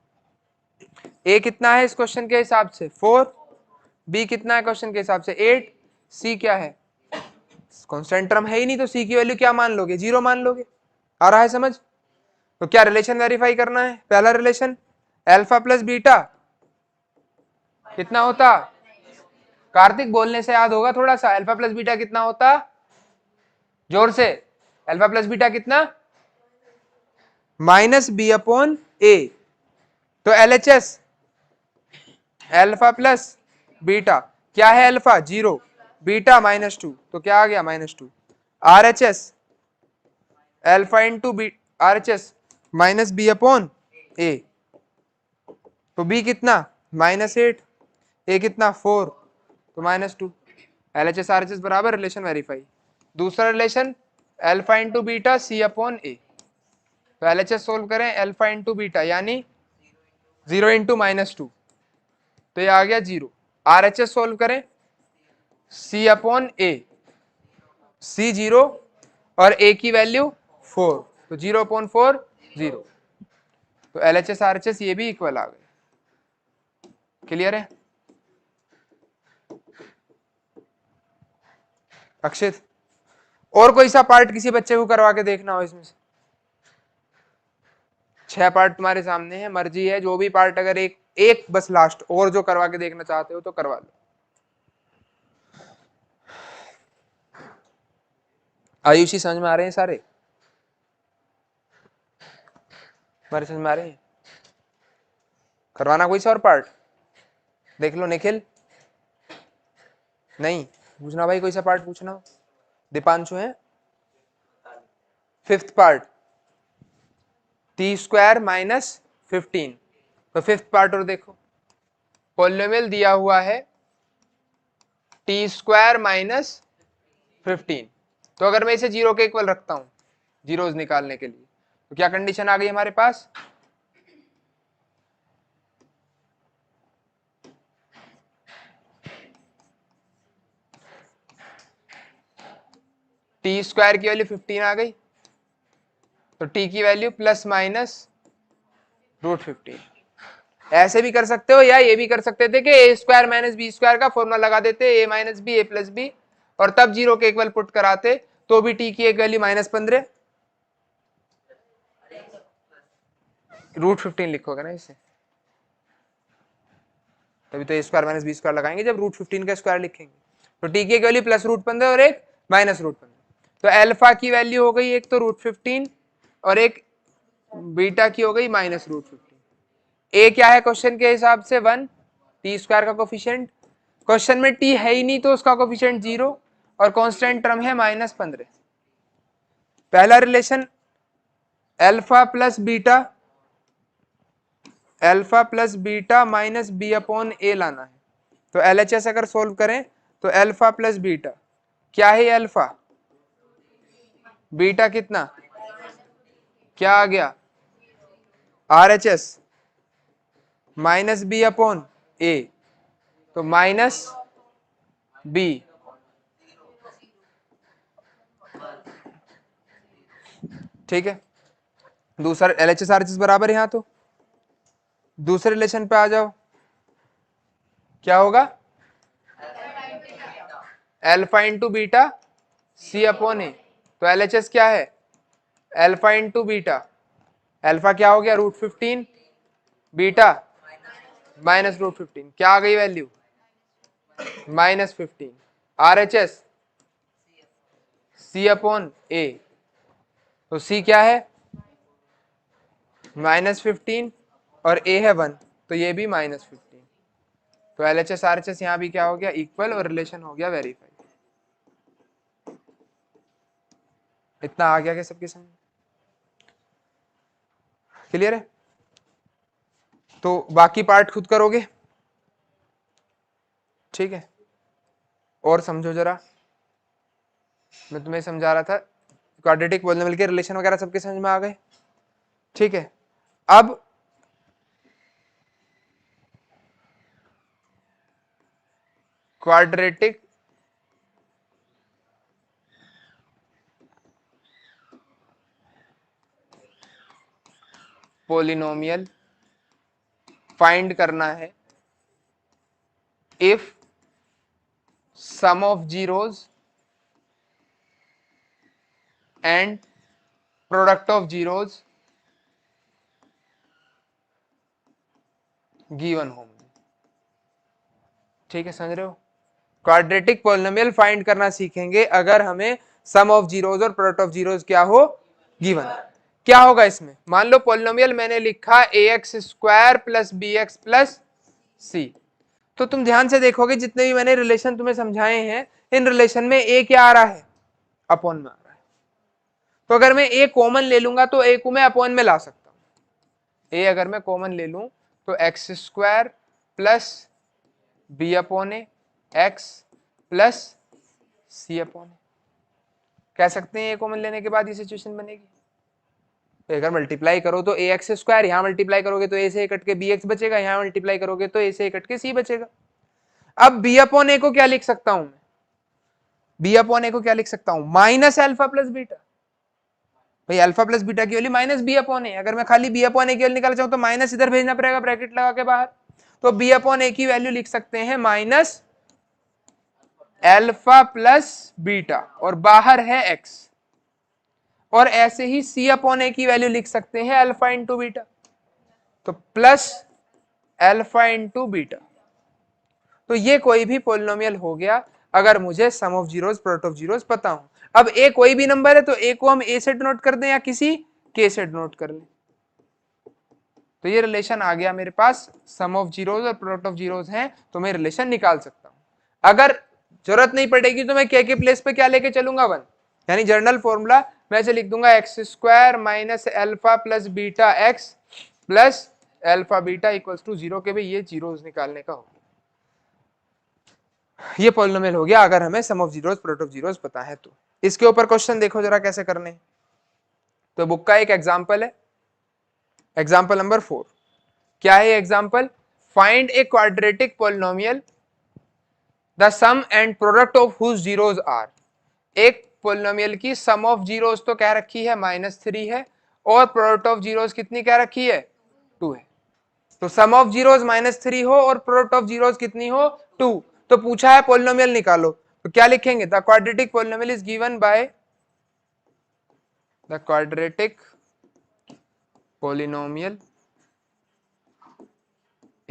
a कितना है इस क्वेश्चन के हिसाब से 4, b कितना है क्वेश्चन के हिसाब से 8, c क्या है, कांस्टेंट टर्म है ही नहीं तो c की वैल्यू क्या मान लोगे, 0 मान लोगे। आ रहा है समझ, तो क्या रिलेशन वेरीफाई करना है, पहला रिलेशन अल्फा प्लस बीटा कितना होता, कार्तिक बोलने से याद होगा थोड़ा सा, अल्फा प्लस बीटा कितना होता, जोर से, अल्फा प्लस बीटा कितना, -b/a, तो LHS अल्फा प्लस बीटा, क्या है अल्फा 0, बीटा -2, तो क्या आ गया -2, RHS alpha into B, RHS -b/a, तो b कितना -8, a कितना 4, तो -2, LHS RHS बराबर, रिलेशन वेरीफाई। दूसरा relation alpha into beta c/a, तो LHS सोल्व करें अल्फा इंटू बीटा यानी 0 इंटू -2, तो ये आ गया 0, RHS सोल्व करें c/a, c 0 और a की वैल्यू 4, तो 0/4 0, तो LHS RHS ये भी इक्वल आ गए। क्लियर है अक्षित, और कोई सा पार्ट किसी बच्चे को करवा के देखना हो इसमें से, 6 पार्ट तुम्हारे सामने है, मर्जी है जो भी पार्ट, अगर एक बस लास्ट और जो करवा के देखना चाहते हो तो करवा लो। आयुषी समझ में आ रहे हैं सारे, तुम्हारे समझ में आ रहे हैं, करवाना कोई सा और पार्ट देख लो, निखिल नहीं पूछना भाई, कोई सा पार्ट पूछना, दीपांशु है, 5th पार्ट t² - 15, तो 5th पार्ट और देखो, पॉलिनोमियल दिया हुआ है t² - 15, तो अगर मैं इसे 0 के इक्वल रखता हूं जीरोस निकालने के लिए, तो क्या कंडीशन आ गई हमारे पास, t² की वैल्यू 15 आ गई, तो t की वैल्यू ±√15, ऐसे भी कर सकते हो या ये भी कर सकते थे कि a² - b² का फॉर्मूला लगा देते, a - b a + b, और तब 0 के इक्वल पुट कराते, तो भी t की एक वैल्यू -15 √15 लिखोगे ना इसे, तभी तो a² - b² लगाएंगे जब √15 का स्क्वायर लिखेंगे, तो t की एक वैल्यू +√15 और एक -√15, तो अल्फा की वैल्यू हो गई एक तो √15 और एक बीटा की हो गई -√15, a क्या है क्वेश्चन के हिसाब से 1, t² का कोफिशिएंट, क्वेश्चन में t है ही नहीं तो उसका कोफिशिएंट 0 और कांस्टेंट टर्म है -15, पहला relation alpha plus beta -b/a लाना है, तो LHS अगर सोल्व करें तो अल्फा प्लस बीटा, क्या है अल्फा, बीटा कितना, क्या आ गया RHS -b/a, तो -b, ठीक है, दूसरा LHS RHS बराबर है, यहां तो दूसरे रिलेशन पे आ जाओ, क्या होगा अल्फा इंटू बीटा c/a, तो LHS क्या है अल्फा इंटू बीटा, अल्फा क्या हो गया √15, बीटा -√15, क्या आ गई वैल्यू -15, RHS c/a, तो c क्या है -15 और a है 1, तो ये भी -15, तो LHS RHS यहाँ भी क्या हो गया, इक्वल, और रिलेशन हो गया वेरीफाई। इतना आ गया क्या सबके समझ? क्लियर है? तो बाकी पार्ट खुद करोगे, ठीक है? और समझो जरा, मैं तुम्हें समझा रहा था, क्वाड्रेटिक पॉलिनोमियल के रिलेशन वगैरह सबके समझ में आ गए, ठीक है? अब क्वाड्रेटिक पॉलिनोमियल फाइंड करना है if sum of zeros and product of zeros given होंगे, ठीक है? समझ रहे हो? क्वाड्रेटिक पॉलिनोमियल फाइंड करना सीखेंगे अगर हमें सम ऑफ जीरोज और प्रोडक्ट ऑफ जीरोज क्या हो, गिवन। क्या होगा इसमें? मान लो पॉलिनोमियल मैंने लिखा ax square plus bx plus c, तो तुम ध्यान से देखोगे जितने भी मैंने रिलेशन तुम्हें समझाए हैं, इन रिलेशन में a क्या आ रहा है, अपॉन में आ रहा है। तो अगर मैं a कॉमन ले लूंगा तो a को मैं अपॉन में ला सकता हूं। a अगर मैं कॉमन ले लूं तो x square plus B upon A x plus C upon A कह सकते हैं। a कॉमन लेने के बाद ये सिचुएशन बनेगी। तो अगर मल्टीप्लाई करो तो ए एक्स स्क्वायर, यहां मल्टीप्लाई करोगे तो a से कट के बी एक्स बचेगा, यहां मल्टीप्लाई करोगे तो a से कट के c बचेगा। अब b अपॉन ए को क्या लिख सकता हूं मैं? b अपॉन ए को क्या लिख सकता हूं? Minus alpha plus beta. भाई अल्फा प्लस बीटा की वैल्यू माइनस बी अपॉन ए, अगर मैं खाली बी अपॉन ए की वैल्यू निकालना चाहूं तो माइनस इधर भेजना पड़ेगा ब्रैकेट लगा के बाहर। तो बी अपॉन ए की वैल्यू लिख सकते हैं माइनस अल्फा प्लस बीटा, और बाहर है एक्स। और ऐसे ही सी अपॉन ए की वैल्यू लिख सकते हैं अल्फा इंटू बीटा, तो प्लस अल्फा इंटू बीटा। तो ये कोई भी पॉलिनोमियल हो गया अगर मुझे sum of zeros product of zeros पता हो। अब ए कोई भी नंबर है तो ए को हम ए से डिनोट कर दें या किसी के से डिनोट कर लें। तो ये रिलेशन आ गया मेरे पास, सम ऑफ जीरोस और प्रोडक्ट ऑफ जीरोस हैं, तो मैं रिलेशन निकाल सकता हूं। अगर जरूरत नहीं पड़ेगी तो मैं के प्लेस पे क्या लेके चलूंगा, 1, यानी जनरल फॉर्मूला मैं ऐसे लिख दूंगा X square minus alpha plus beta X plus alpha beta equals to 0 के। भाई ये जीरोस निकालने का हो, ये पॉलिनोमियल हो गया अगर हमें sum of zeros product of zeros पता है तो। इसके ऊपर क्वेश्चन देखो जरा कैसे करने। तो बुक का एक एग्जांपल है, एग्जांपल नंबर 4। क्या है example? Find a quadratic polynomial the sum and product of whose zeros are. एक पॉलिनोमियल की सम ऑफ जीरोस तो क्या रखी है, -3 है, और प्रोडक्ट ऑफ जीरोस कितनी क्या रखी है, 2 है। तो सम ऑफ जीरोस -3 हो और प्रोडक्ट ऑफ जीरोस कितनी हो, 2। तो पूछा है पॉलिनोमियल निकालो, तो क्या लिखेंगे? The quadratic polynomial is given by, the quadratic polynomial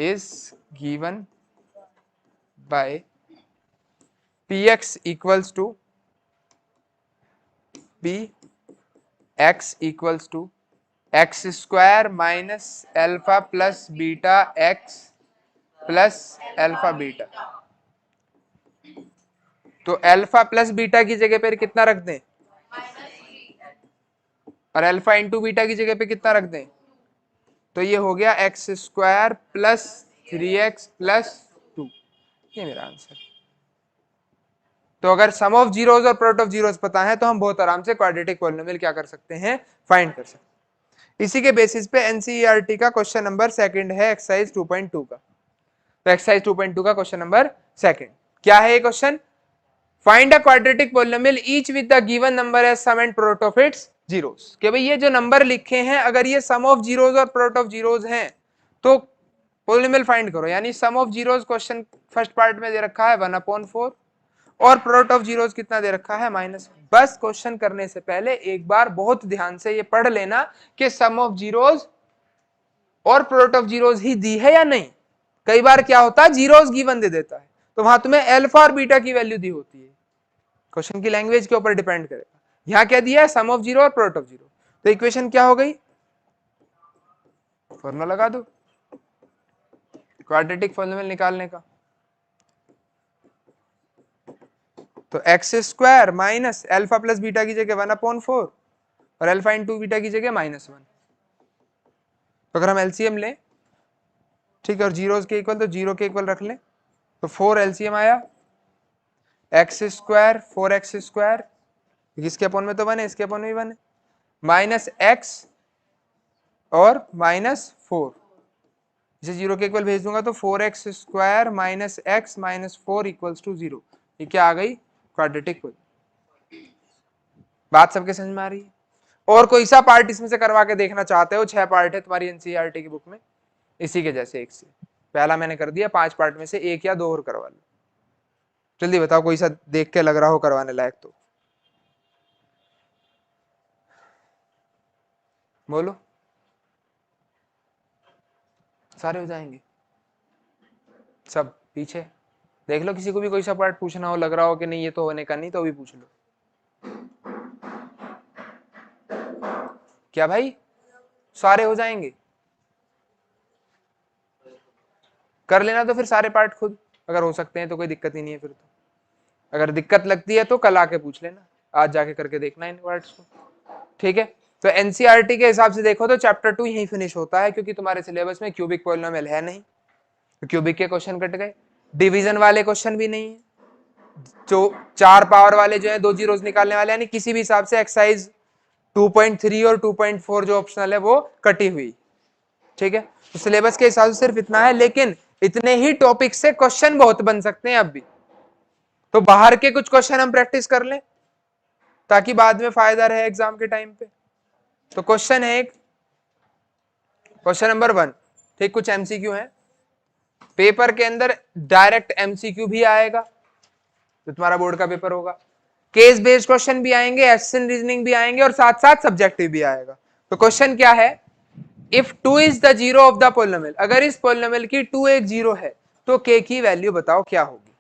is given by px equals to px equals to x square minus alpha plus beta X plus alpha beta. तो अल्फा प्लस बीटा की जगह पर कितना रख दें, और alpha into beta की जगह पे कितना रख दें? तो ये हो गया x square plus 3x plus 2। ये मेरा आंसर। तो अगर सम ऑफ जीरोस और प्रोडक्ट ऑफ जीरोस पता है तो हम बहुत आराम से क्वाड्रेटिक पॉलिनोमियल क्या कर सकते हैं, फाइंड कर सकते हैं। इसी के बेसिस पे एनसीईआरटी का क्वेश्चन नंबर 2 है एक्सरसाइज 2.2 का। तो एक्सरसाइज 2.2 का क्वेश्चन नंबर 2 क्या है ये question? Find a quadratic polynomial each with the given number as sum and product of its zeros. कि भाई ये जो नंबर लिखे हैं अगर ये सम ऑफ जीरोस और प्रोडक्ट ऑफ जीरोस हैं तो पॉलिनोमियल फाइंड करो। यानी sum of zeros question first part में दे रखा है 1/4 और प्रोडक्ट ऑफ जीरोस कितना दे रखा है, -1। बस क्वेश्चन करने से पहले एक बार बहुत ध्यान से ये पढ़ लेना कि सम ऑफ जीरोस और प्रोडक्ट ऑफ जीरोस ही दी है या नहीं। कई बार क्या होता है जीरोस गिवन दे देता है तो वहां तुम्हें अल्फा और बीटा की वैल्यू दी होती है। क्वेश्चन की लैंग्वेज के ऊपर डिपेंड करेगा। यहां क्या दिया है, सम ऑफ जीरो और प्रोडक्ट ऑफ जीरो। तो इक्वेशन क्या हो गई, फॉर्मूला लगा दो क्वाड्रेटिक पॉलिनोमियल निकालने का। तो x square minus alpha plus beta की जगह 1/4 और अल्फा इंटू बीटा की जगह -1। तो अगर हम एलसीएम लें, ठीक है, और जीरोस के इक्वल तो जीरो के इक्वल रख लें, तो 4 एलसीएम आया एक्स स्क्वायर 4x स्क्वायर, इसके अपॉन में तो 1 है, इसके अपॉन में भी 1 है, माइनस एक्स और -4, इसे जीरो के इक्वल भेज दूंगा तो 4x square minus X minus 4 equals to 0। ये क्या आ गई? Quadratic equation. बात सबके समझ में आ रही है? और कोई सा पार्ट इसमें से करवा के देखना चाहते हो? 6 पार्ट है तुम्हारी एनसीईआरटी की बुक में, इसी के जैसे एक से। पहला मैंने कर दिया, 5 पार्ट में से 1 या 2 और करवा लो। जल्दी बताओ कोई सा देख के लग रहा हो करवाने लायक तो बोलो। सारे हो जाएंगे सब? पीछे देख लो, किसी को भी कोई सा पार्ट पूछना हो, लग रहा हो कि नहीं ये तो होने का नहीं, तो भी पूछ लो। क्या भाई सारे हो जाएंगे? कर लेना तो फिर सारे पार्ट खुद, अगर हो सकते हैं तो कोई दिक्कत ही नहीं है फिर तो। अगर दिक्कत लगती है तो कल आके पूछ लेना, आज जाके करके देखना इन पार्ट्स को, ठीक है। तो एनसीईआरटी के हिसाब से देखो तो चैप्टर 2 यही फिनिश होता है, क्योंकि तुम्हारे सिलेबस में क्यूबिक पॉलिनोमियल है नहीं, तो क्यूबिक के क्वेश्चन कट गए, डिवीजन वाले क्वेश्चन भी नहीं है, जो 4 पावर वाले जो है 2 जीरोस निकालने वाले, यानी किसी भी हिसाब से एक्सरसाइज 2.3 और 2.4 जो ऑप्शनल है वो कटी हुई, ठीक है। तो सिलेबस के हिसाब से सिर्फ इतना है, लेकिन इतने ही टॉपिक से क्वेश्चन बहुत बन सकते हैं अब भी, तो बाहर के कुछ क्वेश्चन हम प्रैक्टिस कर लें ताकि बाद में फायदा रहे एग्जाम के टाइम पे। तो क्वेश्चन है एक, क्वेश्चन नंबर 1, ठीक, कुछ एमसीक्यू है पेपर के अंदर, डायरेक्ट एमसीक्यू भी आएगा तो तुम्हारा बोर्ड का पेपर होगा, केस बेस्ड क्वेश्चन भी आएंगे, एसेशन रीजनिंग भी आएंगे, और साथ साथ सब्जेक्टिव भी आएगा। तो क्वेश्चन क्या है? If 2 is the zero of the polynomial, अगर इस पोलिनोमियल की 2 एक जीरो है तो k की वैल्यू बताओ क्या होगी,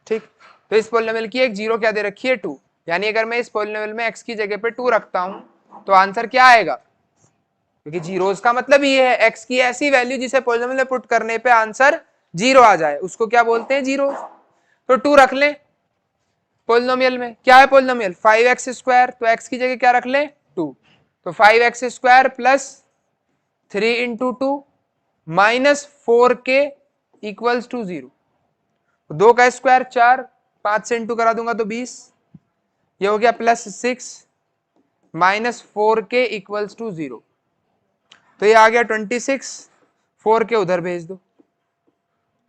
ठीक। तो इस पोलिनोमियल की एक जीरो क्या दे रखी है? 2, यानी अगर मैं इस पोलिनोमियल में x की जगह पे 2 रखता हूं तो आंसर क्या आएगा? क्योंकि जीरोस का मतलब ये है x की ऐसी वैल्यू जिसे पोलिनोमियल में पुट करने पे आंसर जीरो आ जाए, उसको क्या बोलते हैं? जीरोस। तो 2 रख लें पोलिनोमियल में, क्या है पोलिनोमियल? 5x स्क्वायर, तो x की जगह क्या रख लें? 2, तो 5x square plus 3 into 2 minus 4k equals to 0, 2 का स्क्वायर 4, 5 से इंटू करा दूंगा तो 20, ये हो गया plus 6 minus 4k equals to 0, तो ये आ गया 26, 4k उधर भेज दो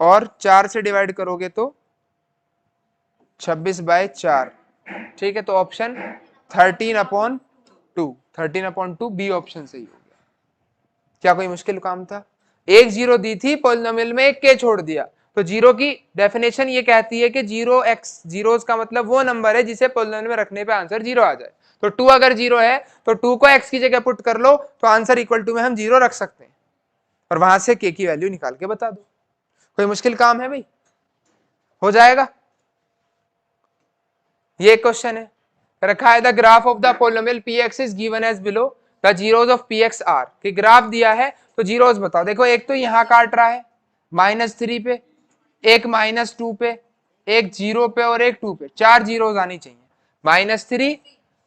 और 4 से डिवाइड करोगे तो 26/4, ठीक है। तो ऑप्शन 13/2 बी ऑप्शन सही हो गया। क्या कोई मुश्किल काम था? एक जीरो दी थी पॉलिनोमियल में, एक के छोड़ दिया, तो जीरो की डेफिनेशन ये कहती है कि जीरो एक्स, जीरोस का मतलब वो नंबर है जिसे पॉलिनोमियल में रखने पे आंसर जीरो आ जाए। तो 2 अगर जीरो है तो 2 को x की जगह पुट कर लो तो आंसर इक्वल टू में हम जीरो रख सकते हैं और वहां से k की वैल्यू निकाल के बता दो। कोई मुश्किल काम है भाई? हो जाएगा। ये क्वेश्चन है रखा है, the graph of the polynomial px is given as below, the zeros of px are, कि ग्राफ दिया है तो जीरोस बताओ। देखो एक तो यहां काट रहा है -3 पे, एक -2 पे, एक 0 पे और एक 2 पे, 4 जीरोस आनी चाहिए, -3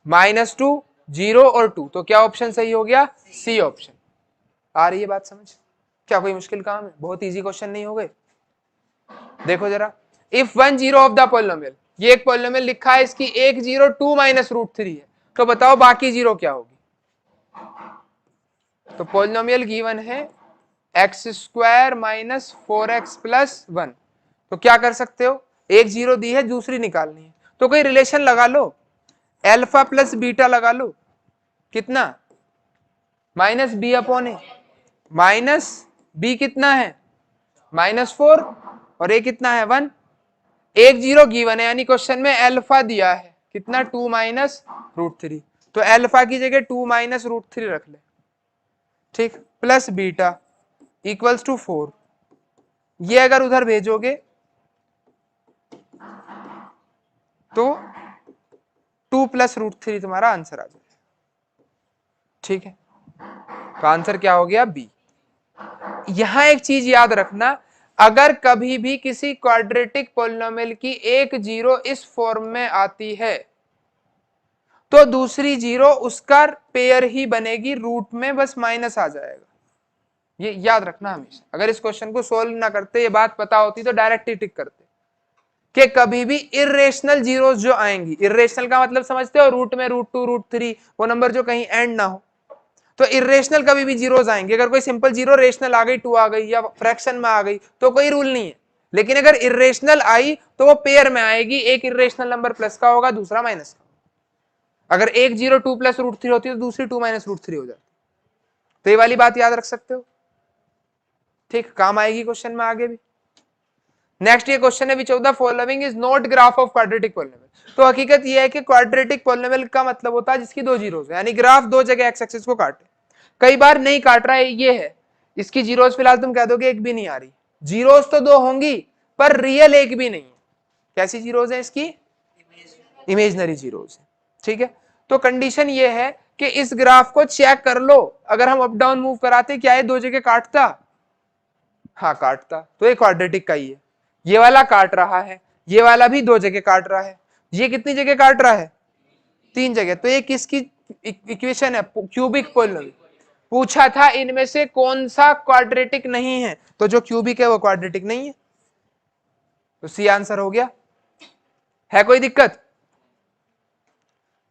-2 0 और 2, तो क्या ऑप्शन सही हो गया? C option. आ रही है बात समझ? क्या कोई मुश्किल काम है? बहुत इजी क्वेश्चन नहीं हो गए? देखो जरा, if 1 zero of the polynomial, ये एक पोलिनोमियल लिखा है, इसकी एक जीरो 2 माइनस रूट 3 है, तो बताओ बाकी जीरो क्या होगी? तो पोलिनोमियल गिवन है X square minus 4x plus 1, तो क्या कर सकते हो? एक जीरो दी है, दूसरी निकालनी है, तो कोई रिलेशन लगा लो, अल्फा प्लस बीटा लगा लो, कितना? Minus B upon A, minus B कितना है? -4 और ए कितना है? 1। एक जीरो गिवन है, यानी क्वेश्चन में अल्फा दिया है कितना? 2 माइनस रूट 3, तो अल्फा की जगह 2 माइनस रूट 3 रख ले, ठीक, प्लस बीटा इक्वल्स टू 4, ये अगर उधर भेजोगे तो 2 प्लस रूट 3 तुम्हारा आंसर आ जाएगा, ठीक है। तो आंसर क्या हो गया? बी। यहां एक चीज याद रखना, अगर कभी भी किसी क्वाड्रेटिक पॉलिनोमियल की एक जीरो इस फॉर्म में आती है तो दूसरी जीरो उसका पेयर ही बनेगी, रूट में बस माइनस आ जाएगा। ये याद रखना हमेशा। अगर इस क्वेश्चन को सोल्व ना करते, ये बात पता होती तो डायरेक्ट ही टिक करते कि कभी भी इर्रेशनल जीरोस जो आएंगी, इर्रेशनल का मतलब समझते हो, रूट में रूट 2 रूट 3, वो नंबर जो कहीं एंड ना हो, तो इर्रेशनल कभी भी जीरोस आएंगे। अगर कोई सिंपल जीरो रेशनल आ गई, 2 आ गई या फ्रैक्शन में आ गई तो कोई रूल नहीं है, लेकिन अगर इर्रेशनल आई तो वो पेयर में आएगी, एक इर्रेशनल नंबर प्लस का होगा, दूसरा माइनस का। अगर एक जीरो 2 प्लस रूट 3 होती है तो दूसरी 2 माइनस रूट 3 हो जाती। तो ये वाली बात याद रख सकते हो, ठीक, काम आएगी क्वेश्चन में आगे भी। नेक्स्ट ये क्वेश्चन है, which of the following is not graph of quadratic polynomial. तो हकीकत ये है कि क्वाड्रेटिक पॉलिनोमियल का मतलब होता है जिसकी दो जीरोस है, यानी ग्राफ दो जगह एक्स एक्सिस को काटे। कई बार नहीं काट रहा है, ये है इसकी जीरोस, फिलहाल तुम कह दोगे एक भी नहीं आ रही। जीरोस तो दो होंगी पर रियल एक भी नहीं है। कैसी जीरोस है इसकी? इमेजनरी जीरोस है, ठीक है। तो कंडीशन ये है कि इस ग्राफ को चेक कर लो, अगर हम अप डाउन मूव कराते क्या ये दो जगह काटता? हाँ काटता। तो ये क्वाड्रेटिक का ही है, ये वाला काट रहा है, ये वाला भी दो जगह काट रहा है, ये कितनी जगह काट रहा है? 3 जगह। तो ये किसकी इक्वेशन है? Cubic polynomial. पूछा था इनमें से कौन सा क्वाड्रेटिक नहीं है, तो जो क्यूबिक है वो क्वाड्रेटिक नहीं है, तो सी आंसर हो गया। है कोई दिक्कत?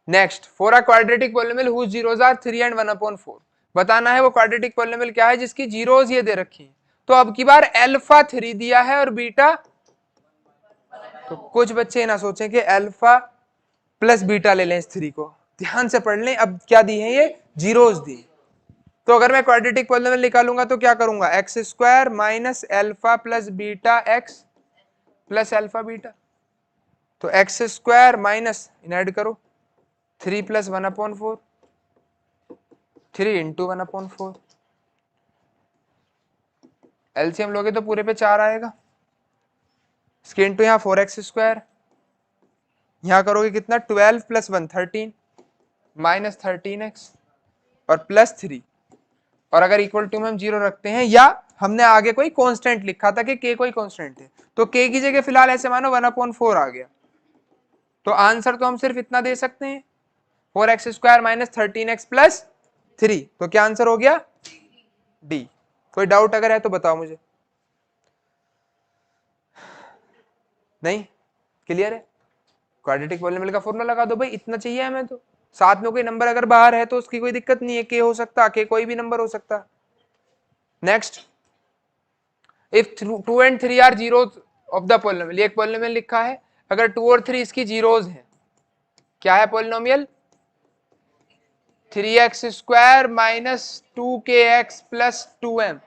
Next, for a quadratic polynomial whose zeros are 3 and 1/4, बताना है वो क्वाड्रेटिक पॉलिनोमियल क्या है जिसकी जीरोस ये दे रखी है। तो अब की बार अल्फा 3 दिया है और बीटा, तो कुछ बच्चे ना सोचें कि अल्फा प्लस बीटा ले लें, इस 3 को ध्यान से पढ़ लें। अब क्या दी है? ये जीरोस दी। तो अगर मैं क्वाड्रेटिक पॉलिनोमियल निकालूंगा तो क्या करूंगा? X square minus alpha plus beta X plus alpha beta. तो एक्स स्क्वायर माइनस, इन ऐड करो, 3 प्लस 1/4, 3 इंटू 1/4, एलसीएम लोगे तो पूरे पे 4 आएगा, इसके इंटू यहाँ 4x स्क्वायर, यहाँ करोगे कितना? 12 प्लस 1 13 माइनस 13x और प्लस 3, और अगर इक्वल टू में हम 0 रखते हैं या हमने आगे कोई कांस्टेंट लिखा था कि k कोई कांस्टेंट है, तो k की जगह फिलहाल ऐसे मानो 1/4 आ गया, तो आंसर तो हम सिर्फ इतना दे सकते हैं 4x square minus 13x plus 3। तो क्या आंसर हो गया? डी। कोई डाउट अगर है तो बताओ मुझे। नहीं क्लियर है? क्वाड्रेटिक पॉलिनोमियल का फॉर्मूला लगा दो भाई, इतना चाहिए हमें। तो साथ में कोई नंबर अगर बाहर है तो उसकी कोई दिक्कत नहीं है, के हो सकता, के कोई भी नंबर हो सकता। Next, if 2 and 3 are zeros of the polynomial, एक पॉलिनोमियल लिखा है, अगर 2 और 3 इसकी जीरोस हैं, क्या है polynomial? 3x square minus 2kx plus 2m।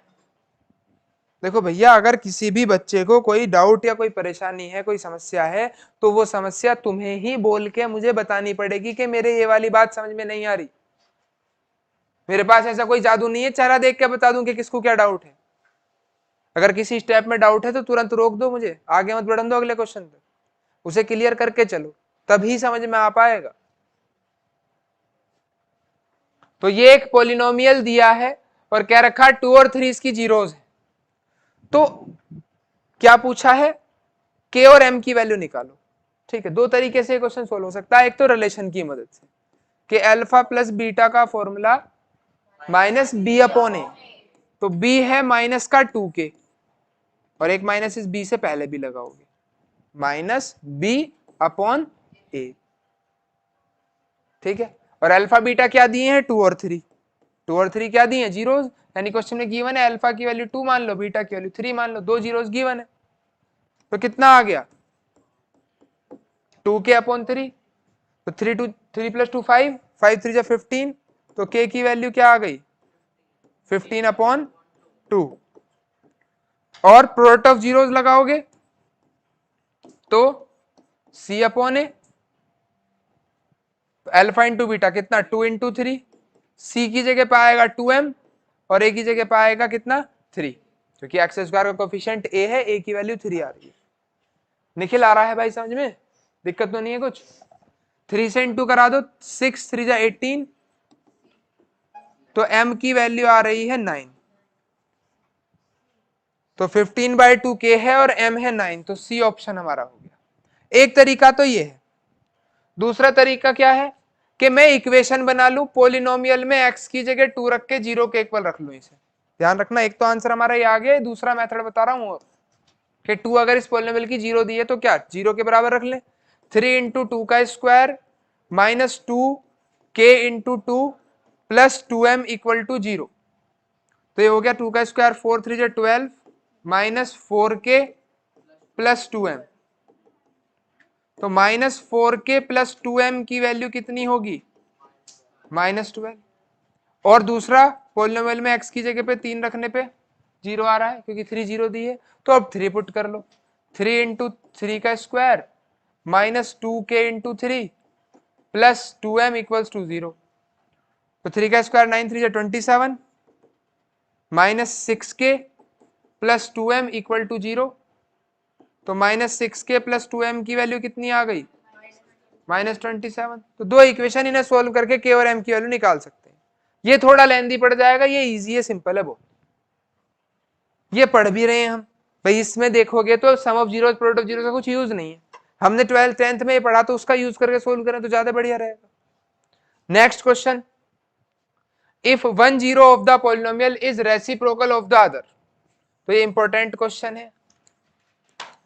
देखो भैया, अगर किसी भी बच्चे को कोई डाउट या कोई परेशानी है, कोई समस्या है, तो वो समस्या तुम्हें ही बोल के मुझे बतानी पड़ेगी कि मेरे ये वाली बात समझ में नहीं आ रही। मेरे पास ऐसा कोई जादू नहीं है चेहरा देख के बता दूं कि किसको क्या डाउट है। अगर किसी स्टेप में डाउट है तो तुरंत रोक दो मुझे, आगे मत बढ़न दो अगले क्वेश्चन तक, उसे क्लियर करके चलो, तभी समझ में आ पाएगा। तो ये एक पॉलिनोमियल दिया है और कह रखा 2 और 3 इसकी जीरोस है, तो क्या पूछा है? के और एम की वैल्यू निकालो। ठीक है, दो तरीके से क्वेश्चन सोल्व हो सकता है, एक तो रिलेशन की मदद से कि अल्फा प्लस बीटा का formula minus B upon A, तो बी है माइनस का 2k, और एक माइनस इस बी से पहले भी लगाओगे, माइनस बी अपॉन ए, ठीक है। और अल्फा बीटा क्या दिए हैं? 2 और 3, 2 और 3 क्या दिए हैं? जीरोस, यानी क्वेश्चन में गिवन है अल्फा की वैल्यू 2 मान लो, बीटा की वैल्यू 3 मान लो, दो जीरोस गिवन है, तो कितना आ गया? 2k अपॉन 3, तो 3 प्लस 2 5, 5 3 15, तो k की वैल्यू क्या आ गई? 15 अपॉन 2, और प्रोडक्ट ऑफ जीरोस लगाओगे तो c अपॉन ए, अल्फा इंटू बीटा कितना? 2 इंटू 3, c की जगह पे आएगा 2m और a की जगह पे आएगा कितना? 3, क्योंकि एक्स स्क्वायर का कोफिशिएंट a है, a की वैल्यू 3 आ रही है। निखिल आ रहा है भाई समझ में? दिक्कत तो नहीं है कुछ? 3 से इंटू करा दो, 6 3 18, तो m की वैल्यू आ रही है 9, तो 15/2 k है और m है 9, तो सी ऑप्शन हमारा हो गया। एक तरीका तो ये है। दूसरा तरीका क्या है कि मैं इक्वेशन बना लूं, पोलिनोमियल में x की जगह 2 रख के 0 के इक्वल रख लूं। इसे ध्यान रखना, एक तो आंसर हमारा ये आ गया, दूसरा मेथड बता रहा हूं और कि 2 अगर इस पोलिनोमियल की 0 दी है तो क्या 0 के बराबर रख ले। 3 × 2 का square minus 2k × 2 plus 2m equal to 0। तो ये हो गया 2 का स्क्वायर 4 3 जो 12 माइनस 4k प्लस 2m। तो माइनस 4k प्लस 2m की वैल्यू कितनी होगी, -12। और दूसरा पोलिनोमियल में x की जगह पे 3 रखने पे 0 आ रहा है क्योंकि 3 0 दी है, तो अब 3 पुट कर लो। 3 × 3 का square minus 2k × 3 plus 2m equals to 0। तो 3 का स्क्वायर 9 3 27 minus 6k plus 2m equal to 0। तो -6k प्लस 2m की वैल्यू कितनी आ गई, -27। तो दो इक्वेशन इन्हें सोल्व करके k और m की वैल्यू निकाल सकते हैं। ये थोड़ा लेंदी पड़ जाएगा, ये इजी है, सिंपल है बहुत, ये पढ़ भी रहे हैं हम भाई। इसमें देखोगे तो sum of zeros product of zeros का कुछ यूज नहीं है, हमने 12th 10th में ये पढ़ा, तो उसका यूज करके सोल्व करें तो ज्यादा बढ़िया रहेगा। Next question, if 1 zero of the polynomial is reciprocal of the other. तो ये इंपॉर्टेंट क्वेश्चन है।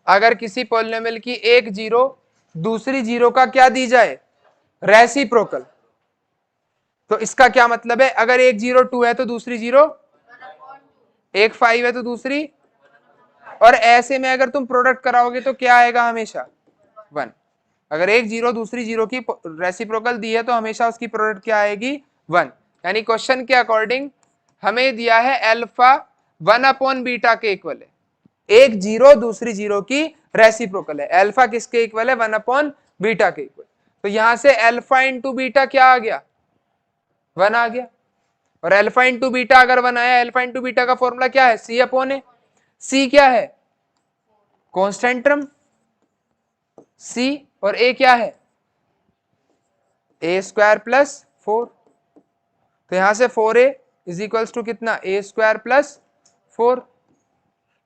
अगर किसी पॉलिनोमियल की एक जीरो दूसरी जीरो का क्या दी जाए, रेसिप्रोकल, तो इसका क्या मतलब है, अगर एक 0 2 है तो दूसरी जीरो, एक 5 है तो दूसरी, और ऐसे में अगर तुम प्रोडक्ट कराओगे तो क्या आएगा, हमेशा 1। अगर एक 0 दूसरी जीरो की रेसिप्रोकल दी है तो हमेशा उसकी प्रोडक्ट क्या आएगी, 1। यानी क्वेश्चन के अकॉर्डिंग हमें दिया है अल्फा 1/बीटा के इक्वल है, एक 0 दूसरी जीरो की रेसिप्रोकल है, अल्फा किसके इक्वल है, 1/बीटा के इक्वल। तो यहां से अल्फा इंटू बीटा क्या आ गया, 1 आ गया। और अल्फा इंटू बीटा अगर 1 आया, अल्फा इंटू बीटा का फॉर्मूला क्या है, C/A। सी क्या है, कांस्टेंट टर्म C, और A क्या है, A² प्लस 4। तो यहां से 4A इज इक्वल्स टू कितना, A² प्लस 4।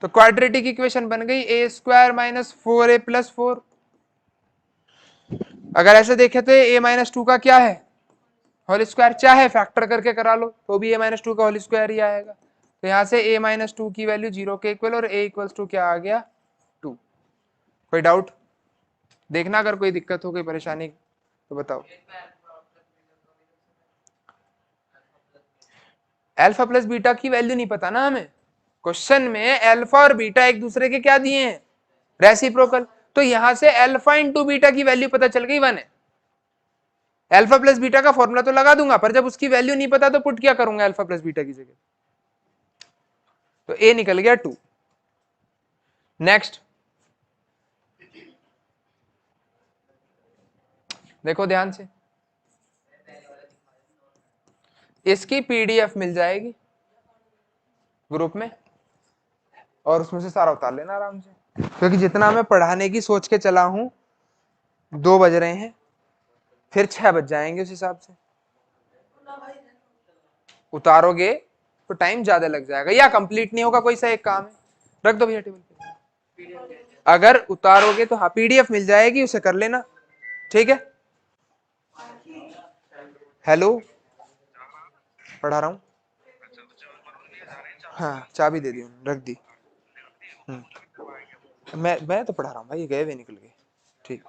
तो क्वाड्रेटिक इक्वेशन बन गई A² माइनस 4A प्लस 4। अगर ऐसे देखे तो A-2 का क्या है, होल स्क्वायर, चाहे फैक्टर करके करा लो तो भी A-2 का होल स्क्वायर ही आएगा। तो यहां से A-2 की वैल्यू 0 के इक्वल, और A इक्वल्स टू क्या आ गया, 2। कोई डाउट देखना, अगर कोई दिक्कत हो, कोई परेशानी तो बताओ। अल्फा प्लस बीटा की वैल्यू नहीं पता ना हमें, क्वेश्चन में अल्फा और बीटा एक दूसरे के क्या दिए हैं, रेसिप्रोकल। तो यहां से अल्फा इंटू बीटा की वैल्यू पता चल गई 1 है। अल्फा प्लस बीटा का फॉर्मूला तो लगा दूंगा, पर जब उसकी वैल्यू नहीं पता तो पुट क्या करूंगा अल्फा प्लस बीटा की जगह, तो ए निकल गया 2। नेक्स्ट देखो ध्यान से, इसकी पीडीएफ मिल जाएगी ग्रुप में, और उसमें से सारा उतार लेना आराम से, क्योंकि जितना मैं पढ़ाने की सोच के चला हूं 2 बज रहे हैं, फिर 6 बज जाएंगे, उस हिसाब से उतारोगे तो टाइम ज्यादा लग जाएगा, या कंप्लीट नहीं होगा कोई सा एक काम है। रख दो भैया टेबल पे, अगर उतारोगे तो हाँ पीडीएफ मिल जाएगी, उसे कर लेना, ठीक है। हेलो, पढ़ा रहा हूँ, हाँ चाबी दे दी, रख दी। मैं तो पढ़ा रहा हूँ भाई, गए हुए निकल गए, ठीक।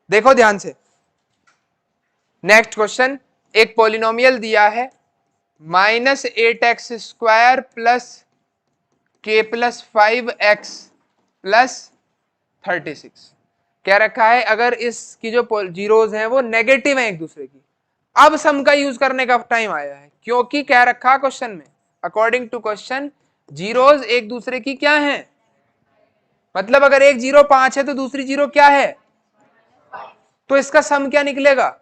देखो ध्यान से, नेक्स्ट क्वेश्चन, एक पॉलिनोमियल दिया है -8x² plus k plus 5x plus 36 क्या रखा है। अगर इसकी जो जीरोज हैं वो नेगेटिव हैं एक दूसरे की, अब सम का यूज करने का टाइम आया है, क्योंकि क्या रखा क्वेश्चन में, अकॉर्डिंग टू क्वेश्चन जीरोज एक दूसरे की क्या है, मतलब अगर एक 0 5 है तो दूसरी 0 क्या है, तो इसका सम क्या निकलेगा,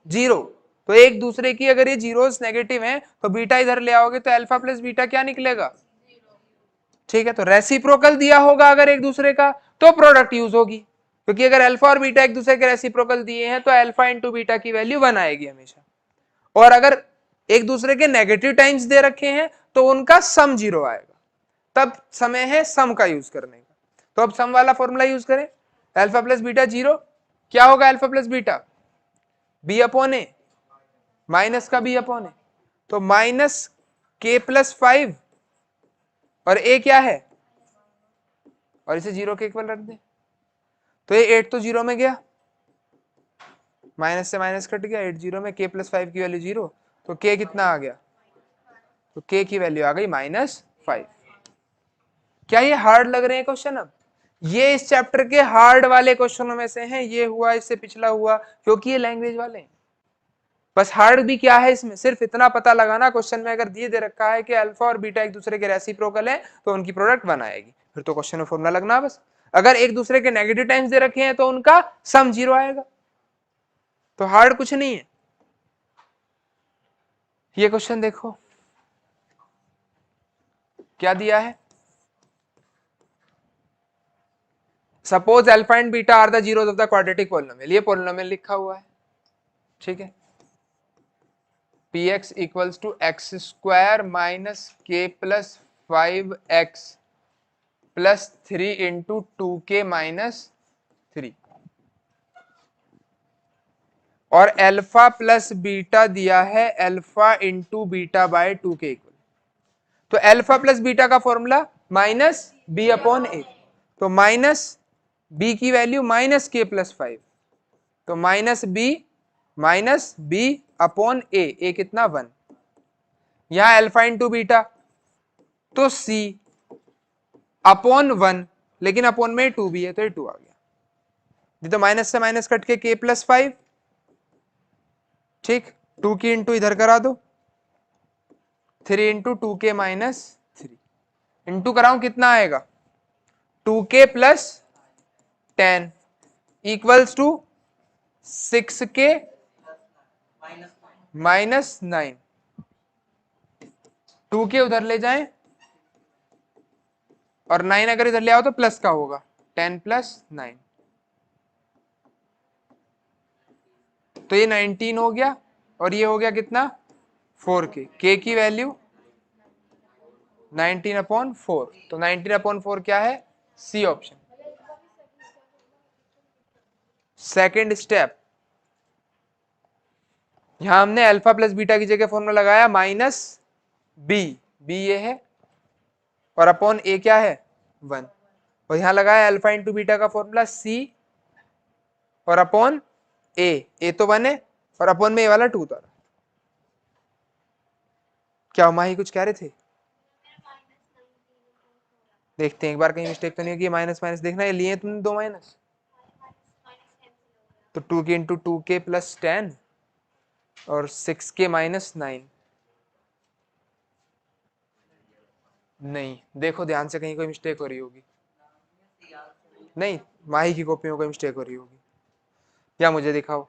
0। तो एक दूसरे की अगर ये जीरोस नेगेटिव हैं तो बीटा इधर ले आओगे तो अल्फा प्लस बीटा क्या निकलेगा, ठीक है। तो रेसिप्रोकल दिया होगा अगर एक दूसरे का, तो प्रोडक्ट यूज होगी, क्योंकि अगर अल्फा और बीटा एक दूसरे के रेसिप्रोकल दिए हैं तो अल्फा इंटू बीटा की वैल्यू 1 आएगी हमेशा। और अगर एक दूसरे के नेगेटिव टाइम्स दे रखे हैं तो उनका सम 0 आएगा। तब समय है सम का यूज करने का। तो अब सम वाला फॉर्मूला यूज करें, अल्फा प्लस बीटा 0, क्या होगा alpha plus beta, B upon A, minus का बी अपॉन ए, तो माइनस के प्लस 5 और ए क्या है, और इसे 0 के इक्वल रख दे, तो ये 8 तो 0 में गया, माइनस से माइनस कट गया, 8 0 में, के प्लस 5 की वैल्यू 0, तो के कितना आ गया, तो के की वैल्यू आ गई -5। क्या ये हार्ड लग रहे हैं क्वेश्चन? अब ये इस चैप्टर के हार्ड वाले क्वेश्चनों में से हैं, ये हुआ, इससे पिछला हुआ, क्योंकि ये लैंग्वेज वाले हैं। बस हार्ड भी क्या है इसमें, सिर्फ इतना पता लगाना, क्वेश्चन में अगर दिए दे रखा है कि अल्फा और बीटा एक दूसरे के रेसिप्रोकल है तो उनकी प्रोडक्ट बनाएगी, फिर तो क्वेश्चन में फॉर्मूला लगना बस। अगर एक दूसरे के नेगेटिव टाइम्स दे रखे हैं तो उनका सम 0 आएगा। तो हार्ड कुछ नहीं है। ये क्वेश्चन देखो क्या दिया है, suppose alpha and beta are the zeros of the quadratic polynomial, ये पॉलिनोमियल लिखा हुआ है, ठीक है, px equals to x square minus k plus 5x plus 3 into 2k minus 3, और अल्फा प्लस बीटा दिया है alpha into beta by 2k equal, तो अल्फा प्लस बीटा का formula minus B upon A, तो माइनस बी की value minus k plus 5, तो minus B upon ए कितना 1, यहां अल्फा इंटू बीटा तो सी अपॉन 1, लेकिन अपॉन में 2 भी है तो ये 2 आ गया, ये तो माइनस से माइनस कट के के प्लस 5, ठीक, 2 की इंटू इधर करा दो, 3 इंटू 2k माइनस 3, इंटू कराऊं कितना आएगा, 2k plus 10 equals to 6k minus 9, 2k उधर ले जाएं और 9 अगर इधर ले आओ तो प्लस का होगा, 10 प्लस 9, तो ये 19 हो गया, और ये हो गया कितना 4k, k की वैल्यू 19 अपॉन 4, तो 19 अपॉन 4 क्या है, सी ऑप्शन। सेकेंड स्टेप, यहां हमने अल्फा प्लस बीटा की जगह फॉर्मूला लगाया माइनस बी ये है, और अपॉन ए क्या है 1, और यहां लगाया अल्फा इंटू बीटा का फॉर्मूला सी, और अपॉन ए तो 1 है, और अपॉन में ए वाला 2 था। क्या माही कुछ कह रहे थे, देखते हैं एक बार कहीं मिस्टेक तो नहीं होगी, माइनस माइनस देखना, ये लिए तुमने 2 माइनस, तो 2 के इंटू 2k प्लस 10 और 6k माइनस 9, नहीं देखो ध्यान से कहीं कोई मिस्टेक हो रही होगी, नहीं माही की कॉपी में कोई मिस्टेक हो रही होगी, या मुझे दिखाओ,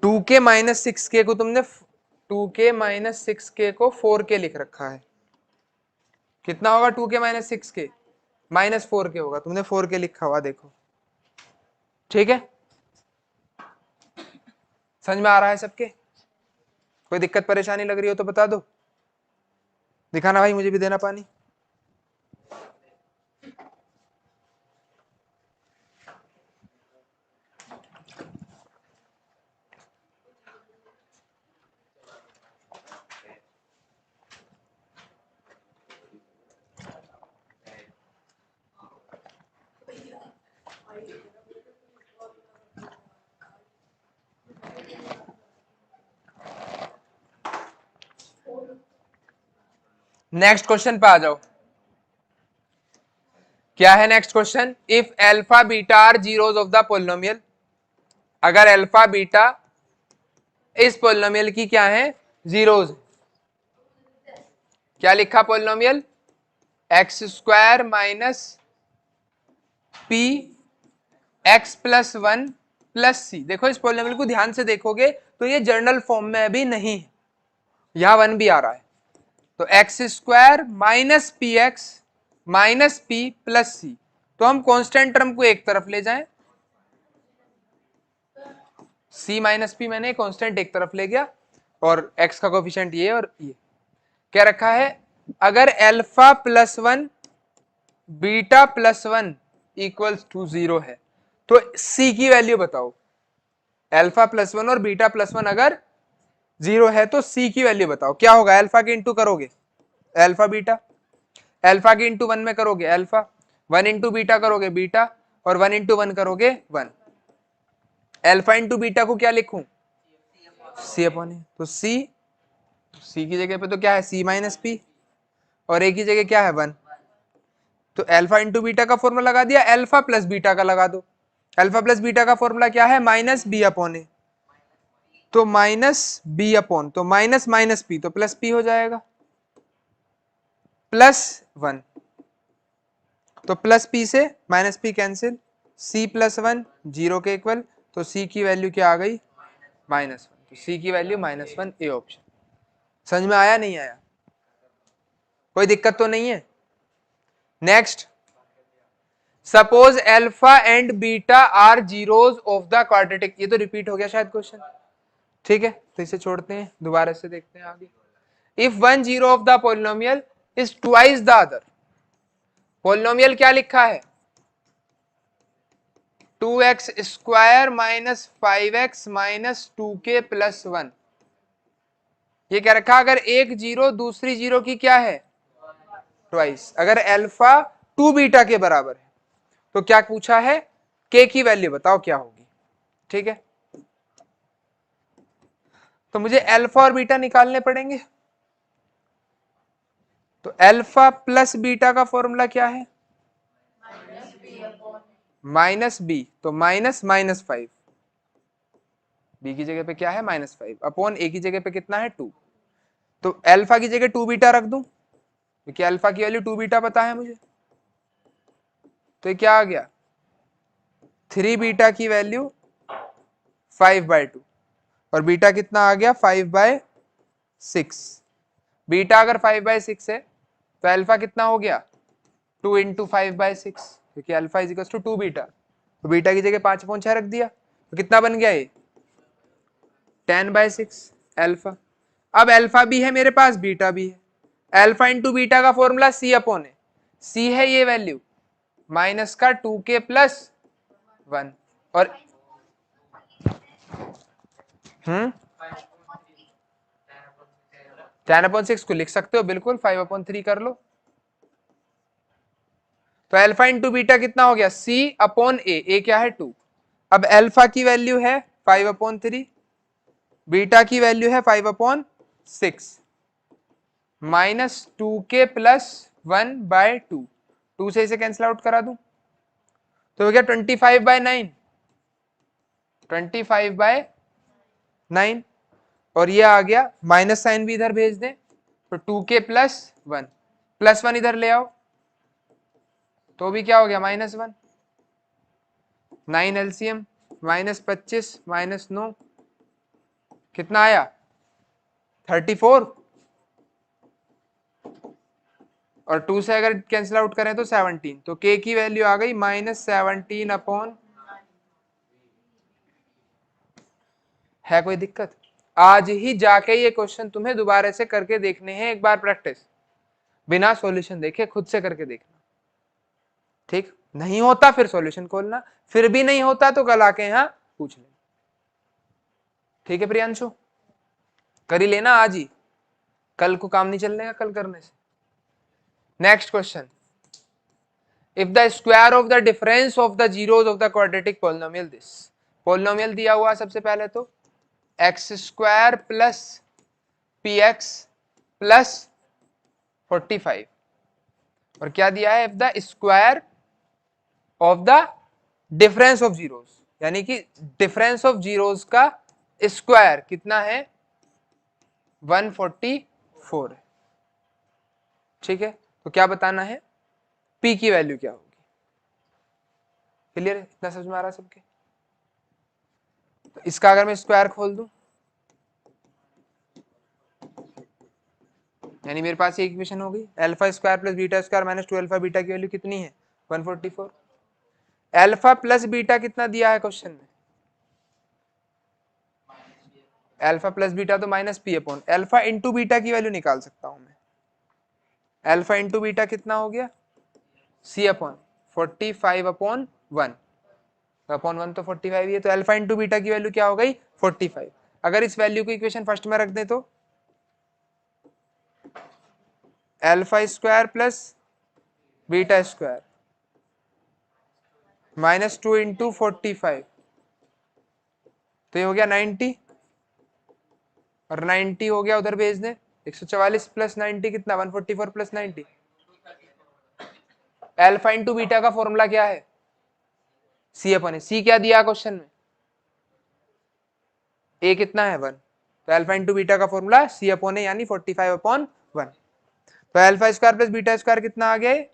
टू के माइनस 6k को तुमने 2k माइनस 6k को 4k लिख रखा है, कितना होगा 2k minus 6k minus 4k होगा, तुमने 4k लिखा हुआ देखो, ठीक है, समझ में आ रहा है सबके, कोई दिक्कत परेशानी लग रही हो तो बता दो, दिखाना भाई, मुझे भी देना पानी। नेक्स्ट क्वेश्चन पे आ जाओ, क्या है next question, if alpha beta are zeros of the polynomial, अगर अल्फा बीटा इस पॉलिनोमियल की क्या है, जीरोस, क्या लिखा polynomial, x square minus P x plus 1 plus C, देखो इस पॉलिनोमियल को ध्यान से देखोगे तो ये जर्नल फॉर्म में अभी नहीं है, यहां 1 भी आ रहा है, तो x square minus P x minus P plus C. तो हम कांस्टेंट टर्म को एक तरफ ले जाएं, सी माइनस पी मैंने कांस्टेंट एक तरफ ले गया और एक्स का कोफिशिएंट ये और ये क्या रखा है। अगर alpha plus one beta plus one equals to 0 है तो सी की वैल्यू बताओ। अल्फा प्लस वन और बीटा प्लस वन अगर 0 है तो सी की वैल्यू बताओ। क्या होगा, अल्फा के इंटू करोगे अल्फा बीटा, अल्फा के इंटू वन में करोगे अल्फा, वन इंटू बीटा करोगे बीटा और वन इंटू वन करोगे वन। अल्फा इंटू बीटा को क्या लिखूं, सी अपॉन ए। तो सी की जगह पे तो क्या है सी माइनस पी और ए की जगह क्या है वन। तो अल्फा इंटू बीटा का फॉर्मूला लगा दिया, अल्फा प्लस बीटा का लगा दो। अल्फा प्लस बीटा का फॉर्मूला क्या है माइनस बी अपॉन ए। तो माइनस बी अपॉन तो माइनस माइनस पी तो प्लस पी हो जाएगा प्लस वन। तो प्लस पी से minus P cancel, C plus one 0 के इक्वल। तो सी की वैल्यू क्या आ गई माइनस वन। तो सी की value minus one, A option. समझ में आया नहीं आया, कोई दिक्कत तो नहीं है। Next, suppose alpha and beta are zeros of the quadratic. ये तो रिपीट हो गया शायद क्वेश्चन, ठीक है तो इसे छोड़ते हैं, दोबारा से देखते हैं आगे। If one zero of the polynomial is twice the other. Polynomial क्या लिखा है 2x square minus 5x minus 2k plus 1। ये क्या रखा, अगर एक जीरो दूसरी जीरो की क्या है ट्वाइस, अगर अल्फा 2 बीटा के बराबर है तो क्या पूछा है k की वैल्यू बताओ क्या होगी। ठीक है तो मुझे अल्फा और बीटा निकालने पड़ेंगे। तो अल्फा प्लस बीटा का फॉर्मूला क्या है माइनस बी। तो माइनस माइनस 5, बी की जगह पे क्या है माइनस 5 अपॉन ए की जगह पे कितना है 2। तो अल्फा की जगह 2 बीटा रख दूं क्योंकि अल्फा की वैल्यू 2 बीटा पता है मुझे। तो ये क्या आ गया 3 बीटा की वैल्यू 5/2 और बीटा कितना आ गया 5/6। बीटा अगर 5/6 है तो अल्फा कितना हो गया 2 इंटू 5/6 क्योंकि alpha is equal to 2 beta. तो बीटा की जगह 5/6 रख दिया तो कितना बन गया ये 10/6 अल्फा। अब अल्फा भी है मेरे पास बीटा भी है। अल्फा इंटू बीटा का फॉर्मूला सी अपॉन है, सी है ये वैल्यू माइनस का 2k प्लस 1 और 10/6 को लिख सकते हो बिल्कुल, 5/3 कर लो। तो अल्फा इंटू बीटा कितना हो गया सी अपॉन ए क्या है 2। अब अल्फा की वैल्यू है 5/3, बीटा की वैल्यू है 5/6 माइनस 2k प्लस 1/2। 2 से इसे कैंसिल आउट करा दूं तो हो गया 25/9, 25/9 और ये आ गया माइनस साइन भी इधर भेज दें तो 2k प्लस 1 प्लस 1 इधर ले आओ तो भी क्या हो गया -1। 9 एलसीएम -25 -9 कितना आया 34 और 2 से अगर कैंसिल आउट करें तो 17। तो k की वैल्यू आ गई -17 अपॉन। है कोई दिक्कत? आज ही जाके ये क्वेश्चन तुम्हें दोबारा से करके देखने हैं, एक बार प्रैक्टिस बिना सॉल्यूशन देखे खुद से करके देखना। ठीक नहीं होता फिर सॉल्यूशन खोलना, फिर भी नहीं होता तो कल आके यहाँ पूछ लेना। ठीक है प्रियांशु, कर ही लेना आज ही, कल को काम नहीं चलने का कल करने से। Next question, if the square of the difference of the zeros of the quadratic polynomial this. Polynomial दिया हुआ सबसे पहले तो x square plus P x plus 45 और क्या दिया है if the square of the difference of zeros, यानी कि डिफरेंस ऑफ जीरोस का स्क्वायर कितना है 144 है। ठीक है तो क्या बताना है p की वैल्यू क्या होगी। क्लियर है, इतना समझ में आ रहा है सबके। तो इसका अगर मैं स्क्वायर खोल दूं यानी मेरे पास ये इक्वेशन हो गई, alpha square plus beta square minus 2 alpha beta की वैल्यू कितनी है 144। अल्फा प्लस बीटा कितना दिया है क्वेश्चन में, अल्फा प्लस बीटा तो minus P upon alpha into beta की वैल्यू निकाल सकता हूं मैं। अल्फा इंटू बीटा कितना हो गया सी अपॉन 45 अपॉन 1, अपॉन 1 तो 45 ही है, तो अल्फा इंटू बीटा की वैल्यू क्या हो गई 45। अगर इस वैल्यू को इक्वेशन फर्स्ट में रख दें तो alpha square plus beta square minus 2 into 45, तो ये हो गया 90 और 90 हो गया उधर भेज दें 144 प्लस 90 कितना 144 प्लस 90। अल्फा इंटू बीटा का फॉर्मूला क्या है सी अपन है, सी क्या दिया क्वेश्चन में ए कितना है 1, तो अल्फा इंटू बीटा का फॉर्मूला सी अपॉन है यानी 45 अपॉन 1। तो alpha square plus beta square कितना आ गया,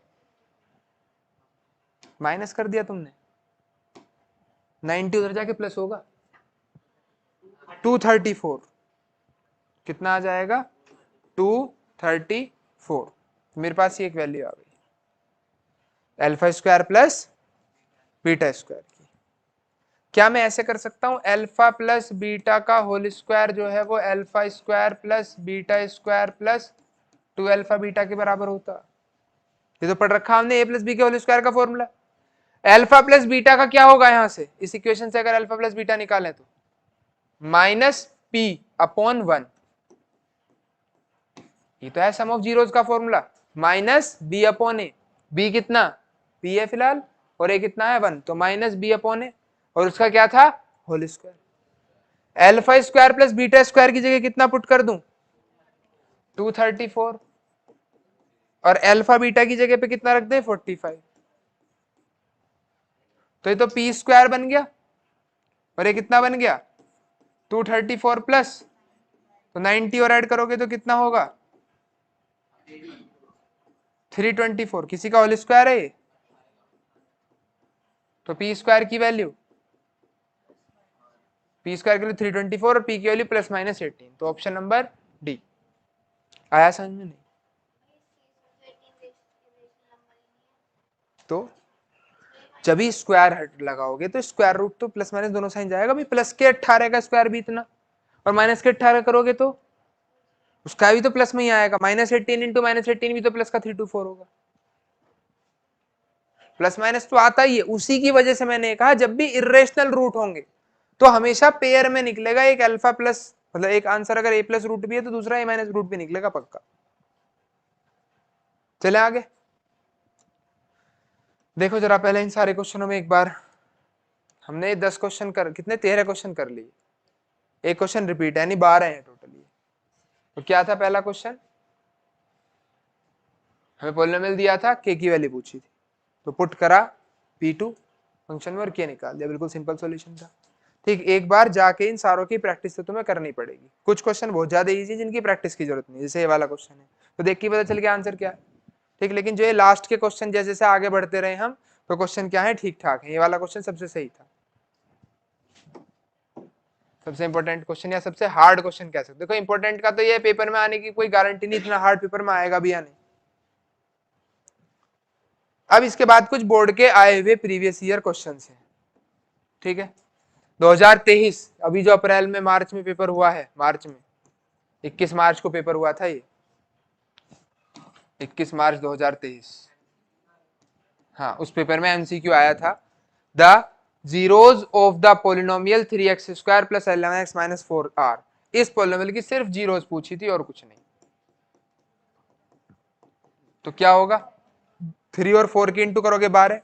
माइनस कर दिया तुमने 90 उधर जाके प्लस होगा 234, कितना आ जाएगा 234। मेरे पास ये एक वैल्यू आ गई alpha square plus beta square की। क्या मैं ऐसे कर सकता हूं अल्फा प्लस बीटा का होल स्क्वायर जो है वो alpha square plus beta square plus 2 alpha beta के बराबर होता, ये तो पढ़ रखा हमने ए प्लस बी के होल स्क्वायर का फॉर्मूला। अल्फा प्लस बीटा का क्या होगा यहां से इस इक्वेशन से अगर अल्फा प्लस बीटा निकालें तो माइनस पी अपॉन 1, ये तो है सम ऑफ जीरोस का फॉर्मूला, माइनस बी अपॉन ए, बी कितना पी है फिलहाल और ए कितना है 1, तो माइनस बी अपॉन ए और उसका क्या था whole square. Alpha square plus beta square की जगह कितना पुट कर दूं 234 और अल्फा बीटा की जगह पे कितना रख दें 45, तो ये तो पी स्क्वायर बन गया और ये कितना बन गया 234 प्लस, तो 90 और ऐड करोगे तो कितना होगा 324, किसी का होल स्क्वायर है ये, तो पी स्क्वायर की वैल्यू पी स्क्वायर के लिए 324 और पी की वैल्यू प्लस माइनस 18, तो ऑप्शन नंबर डी। आया समझ में नहीं तो जब भी स्क्वायर हट लगाओगे तो स्क्वायर रूट तो प्लस माइनस दोनों साइन जाएगा, भाई प्लस के 18 का स्क्वायर भी इतना और माइनस के 18 करोगे तो उसका भी तो प्लस में ही आएगा, माइनस 18 इंटू माइनस 18 भी तो प्लस का 324 होगा, प्लस माइनस तो आता ही है। उसी की वजह से मैंने कहा जब भी इरेशनल रूट होंगे तो हमेशा पेयर में निकलेगा, एक अल्फा प्लस मतलब एक आंसर अगर ए प्लस रूट भी है तो दूसरा ए माइनस रूट भी निकलेगा पक्का। चले आगे देखो जरा, पहले इन सारे क्वेश्चनों में एक बार हमने 10 क्वेश्चन कर कितने 13 क्वेश्चन कर लिए, एक क्वेश्चन रिपीट है यानी 12 है टोटली। तो क्या था पहला क्वेश्चन, हमें पॉलिनोमियल दिया था के की वैल्यू पूछी थी, तो पुट करा P2 फंक्शन में और के निकाल दिया, बिल्कुल सिंपल सॉल्यूशन था। ठीक, एक बार जाके इन सारों की प्रैक्टिस तो तुम्हें करनी पड़ेगी, कुछ क्वेश्चन बहुत ज्यादा इजी जिनकी प्रैक्टिस की जरूरत नहीं, जैसे ये वाला क्वेश्चन है तो देख के पता चल गया आंसर क्या है। ठीक, लेकिन जो ये लास्ट के क्वेश्चन जैसे जैसे आगे बढ़ते रहे हम तो क्वेश्चन क्या है ठीक ठाक है, ये वाला क्वेश्चन सबसे सही था, सबसे इंपॉर्टेंट क्वेश्चन या सबसे हार्ड क्वेश्चन कह सकते। देखो इंपॉर्टेंट का तो ये पेपर में आने की कोई गारंटी नहीं, इतना हार्ड पेपर में आएगा भी या नहीं। अब इसके बाद कुछ बोर्ड के आए हुए प्रीवियस ईयर क्वेश्चंस हैं, ठीक है। 2023 अभी जो अप्रैल में मार्च में पेपर हुआ है, मार्च में 21 मार्च को पेपर हुआ था ये 21 मार्च 2023, हाँ उस पेपर में एमसीक्यू आया था the zeros of the polynomial 3x square plus 11x minus 4r, इस पोलिनोमियल की सिर्फ जीरोज पूछी थी और कुछ नहीं। तो क्या होगा 3 और 4 की इंटू करोगे 12,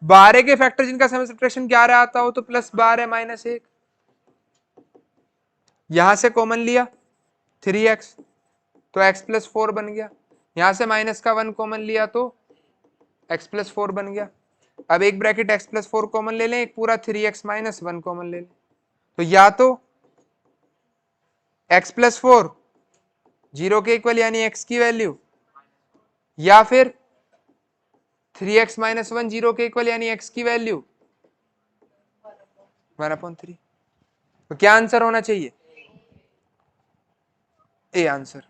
12 के फैक्टर जिनका सम सब्ट्रैक्शन 11 आता हो तो प्लस 12 माइनस 1, यहां से कॉमन लिया 3x तो x प्लस 4 बन गया, यहां से माइनस का 1 कॉमन लिया तो x प्लस 4 बन गया। अब एक ब्रैकेट x प्लस 4 कॉमन ले लें, एक पूरा 3x माइनस 1 कॉमन ले लें, तो या तो x प्लस 4 जीरो के इक्वल यानी x की वैल्यू, या फिर 3x माइनस 1 जीरो के इक्वल यानी x की वैल्यू 1/3। तो क्या आंसर होना चाहिए ए आंसर।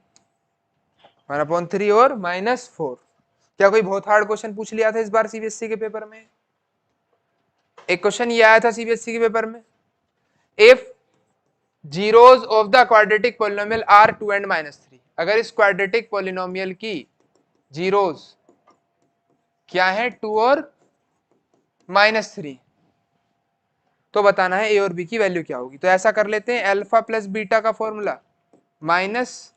1/3 और -4। क्या कोई बहुत हार्ड क्वेश्चन पूछ लिया था इस बार सीबीएसई के पेपर में? एक क्वेश्चन ये आया था सीबीएसई के पेपर में, if zeros of the quadratic polynomial are 2 and -3, अगर इस क्वाड्रेटिक पोलिनोमियल की जीरोस क्या है 2 और -3, तो बताना है ए और बी की वैल्यू क्या होगी। तो ऐसा कर लेते हैं, अल्फा प्लस बीटा का फॉर्मूला माइनस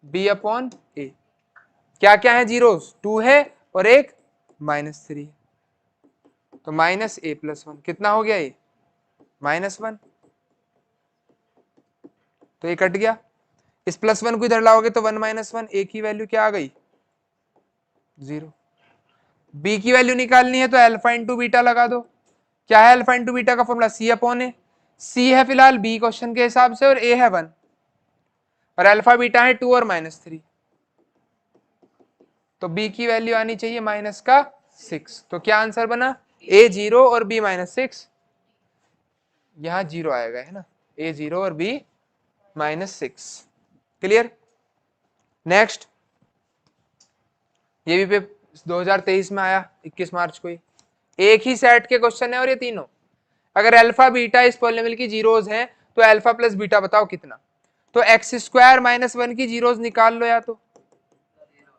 बी अपॉन ए। क्या क्या है जीरोस? 2 है और एक -3, तो -a+1 कितना हो गया ये? -1। तो ये कट गया, इस +1 को इधर लाओगे तो 1 - 1, ए की वैल्यू क्या आ गई? 0। बी की वैल्यू निकालनी है तो अल्फा इंटू बीटा लगा दो। क्या है अल्फा इंटू बीटा का फॉर्मूला? सी अपॉन ए। सी है फिलहाल बी क्वेश्चन के हिसाब से और ए है 1, और अल्फा बीटा है 2 और -3, तो बी की वैल्यू आनी चाहिए -6। तो क्या आंसर बना? ए 0 और बी -6। यहां 0 आएगा, है ना, ए 0 और बी -6। क्लियर? नेक्स्ट, ये भी 2023 में आया 21 मार्च को ही, एक ही सेट के क्वेश्चन है और ये तीनों। अगर अल्फा बीटा इस पॉलिनोमियल की जीरोज हैं तो अल्फा प्लस बीटा बताओ कितना। तो x² -1 की जीरोज निकाल लो, या तो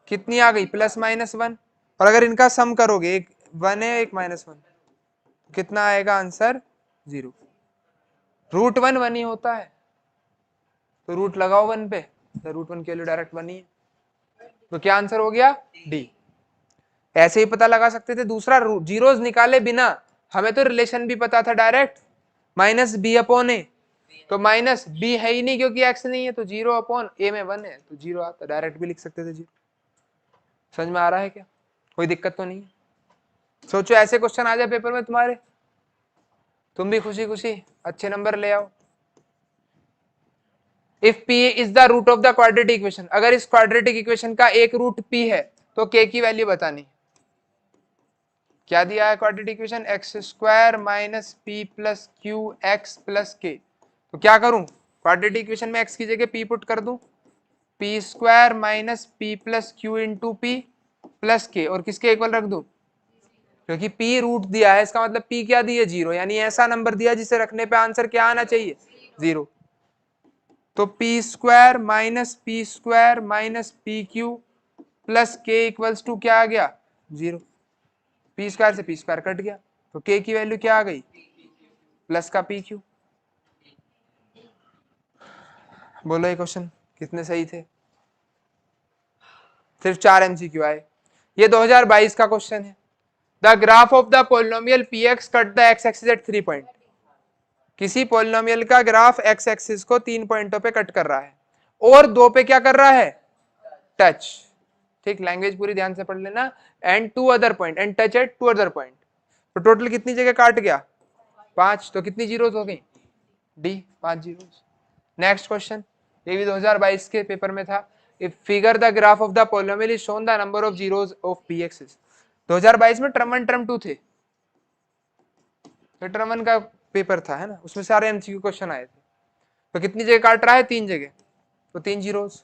कितनी आ गई? +-1। और अगर इनका सम करोगे, एक 1 है एक -1, कितना आएगा आंसर? 0। √1 1 ही होता है, तो रूट लगाओ 1 पे, तो √1 की वैल्यू डायरेक्ट 1 ही है। तो क्या आंसर हो गया? डी। ऐसे ही पता लगा सकते थे दूसरा, जीरोज निकाले बिना, हमें तो रिलेशन भी पता था डायरेक्ट, -b अपॉन ए, तो -b है ही नहीं क्योंकि x नहीं है, तो 0 अपॉन a में 1 है तो 0 आता, डायरेक्ट भी लिख सकते थे 0। समझ में आ रहा है क्या? कोई दिक्कत तो नहीं? सोचो ऐसे क्वेश्चन आ जाए पेपर में तुम्हारे, तुम भी खुशी खुशी अच्छे नंबर ले आओ। If p is the root of the quadratic equation, अगर इस क्वाड्रेटिक इक्वेशन का एक रूट p है तो k की वैल्यू बतानी। क्या दिया है quadratic equation? x² - p + qx + k। तो क्या करूं? क्वाड्रेटिक इक्वेशन में x की जगह p पुट कर दूं, p² - p + q * p + k, और किसके इक्वल रख दूं? क्योंकि p रूट दिया है, इसका मतलब p क्या दिया? 0, यानी ऐसा नंबर दिया जिसे रखने पे आंसर क्या आना चाहिए? 0। तो p² - pq + k = क्या आ गया? 0। p² से p² कट गया, तो k की वैल्यू क्या आ गई? प्लस का pq। बोलो ये क्वेश्चन कितने सही थे? सिर्फ 4 MCQ आए। ये 2022 का क्वेश्चन है। The graph of the polynomial px cut the x axis at 3 point. किसी पोलिनोमियल का ग्राफ x एक्सिस को 3 पॉइंटों पे कट कर रहा है और 2 पे क्या कर रहा है? टच। ठीक, लैंग्वेज पूरी ध्यान से पढ़ लेना। And 2 other point, and touch eight 2 other point. तो टोटल कितनी जगह काट गया? 5। तो कितनी जीरोस हो गई? D, 5 zeros. नेक्स्ट क्वेश्चन, ये भी 2022 के पेपर में था। If figure the graph of the polynomial is shown the number of zeros of p axis. 2022 में टर्म 1 टर्म 2 थे, तो टर्म 1 का पेपर था, है ना, उसमें सारे एमसीक्यू क्वेश्चन आए थे। तो कितनी जगह काट रहा है? 3 जगह, तो 3 जीरोस।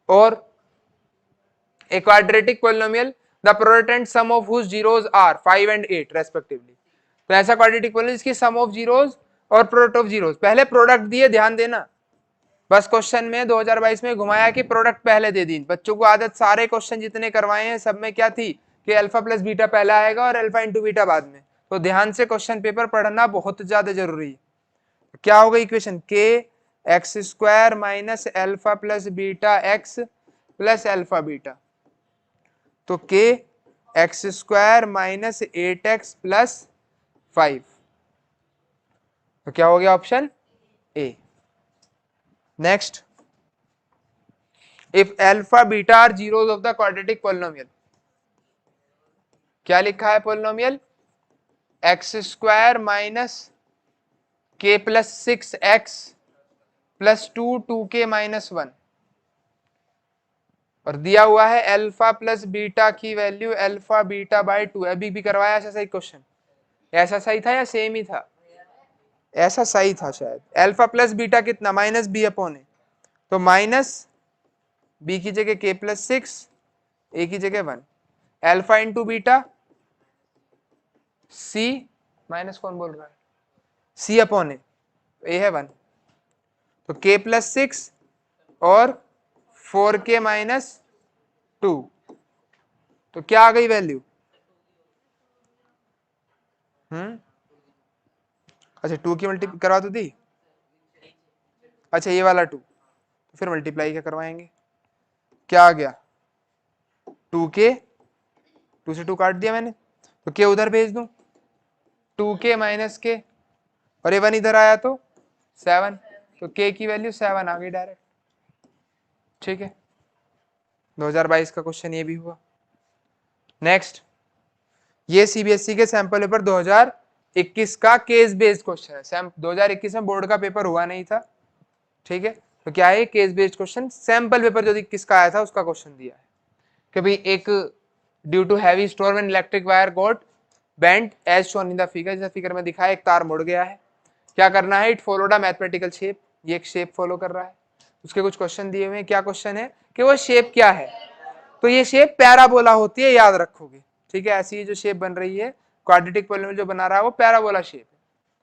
और a quadratic polynomial the product and sum of whose zeros are 5 and 8 respectively। तो ऐसा क्वाड्रेटिक पोलिनोमियल जिसकी सम ऑफ जीरोस और प्रोडक्ट ऑफ जीरोस, पहले प्रोडक्ट दिए, ध्यान देना। बस क्वेश्चन में 2022 में घुमाया कि प्रोडक्ट पहले दे दी। बच्चों को आदत, सारे क्वेश्चन जितने करवाए हैं सब में क्या थी कि अल्फा प्लस बीटा पहला आएगा और अल्फा इंटू बीटा बाद में। तो ध्यान से क्वेश्चन पेपर पढ़ना बहुत ज्यादा जरूरी है। क्या होगा इक्वेशन? के x² - alpha plus beta x plus alpha beta, तो के x² - 8x + 5। तो क्या हो गया? Option A. Next, if alpha beta are zeros of the quadratic polynomial. क्या लिखा है polynomial? x² - k + 6x + 2 2k - 1, और दिया हुआ है अल्फा प्लस बीटा की वैल्यू अल्फा बीटा बाय 2। अभी भी करवाया ऐसा सही क्वेश्चन? ऐसा सही था या सेम ही था? ऐसा सही था शायद। अल्फा प्लस बीटा कितना? -b अपॉन ए, तो बी की जगह k+6, ए की जगह 1, अल्फा इंटू बीटा सी माइनस कौन बोल रहा है, सी अपॉन ए है 1, तो k+6 और 4k-2, तो क्या आ गई वैल्यू? अच्छा 2 की मल्टीप्लाई करवा तो दी, अच्छा ये वाला 2, तो फिर मल्टीप्लाई क्या करवाएंगे, क्या आ गया 2k, 2 से 2 काट दिया मैंने, तो k उधर भेज दूं, 2k-k, और ये 1 इधर आया तो 7, तो k की वैल्यू 7 आ गई डायरेक्ट। ठीक है, 2022 का क्वेश्चन ये भी हुआ। नेक्स्ट, ये सीबीएसई के सैंपल पेपर 2021 का केस बेस्ड क्वेश्चन है। 2021 में बोर्ड का पेपर हुआ नहीं था, ठीक है, तो क्या है case based question, sample paper जो 21 का आया था उसका क्वेश्चन दिया है कि भाई एक due to heavy storm when electric wire got bent as shown in the figure, जैसा फिगर में दिखाया एक तार मुड़ गया है, क्या करना है, it followed a mathematical shape, ये एक शेप फॉलो कर रहा है, उसके कुछ क्वेश्चन दिए हुए हैं, क्या क्वेश्चन है कि वो शेप क्या है, तो ये शेप पैराबोला होती है, याद रखोगे, ठीक है, ऐसी जो शेप बन रही है क्वाड्रेटिक पॉलिनोमियल जो बना रहा है वो पैराबोला शेप है,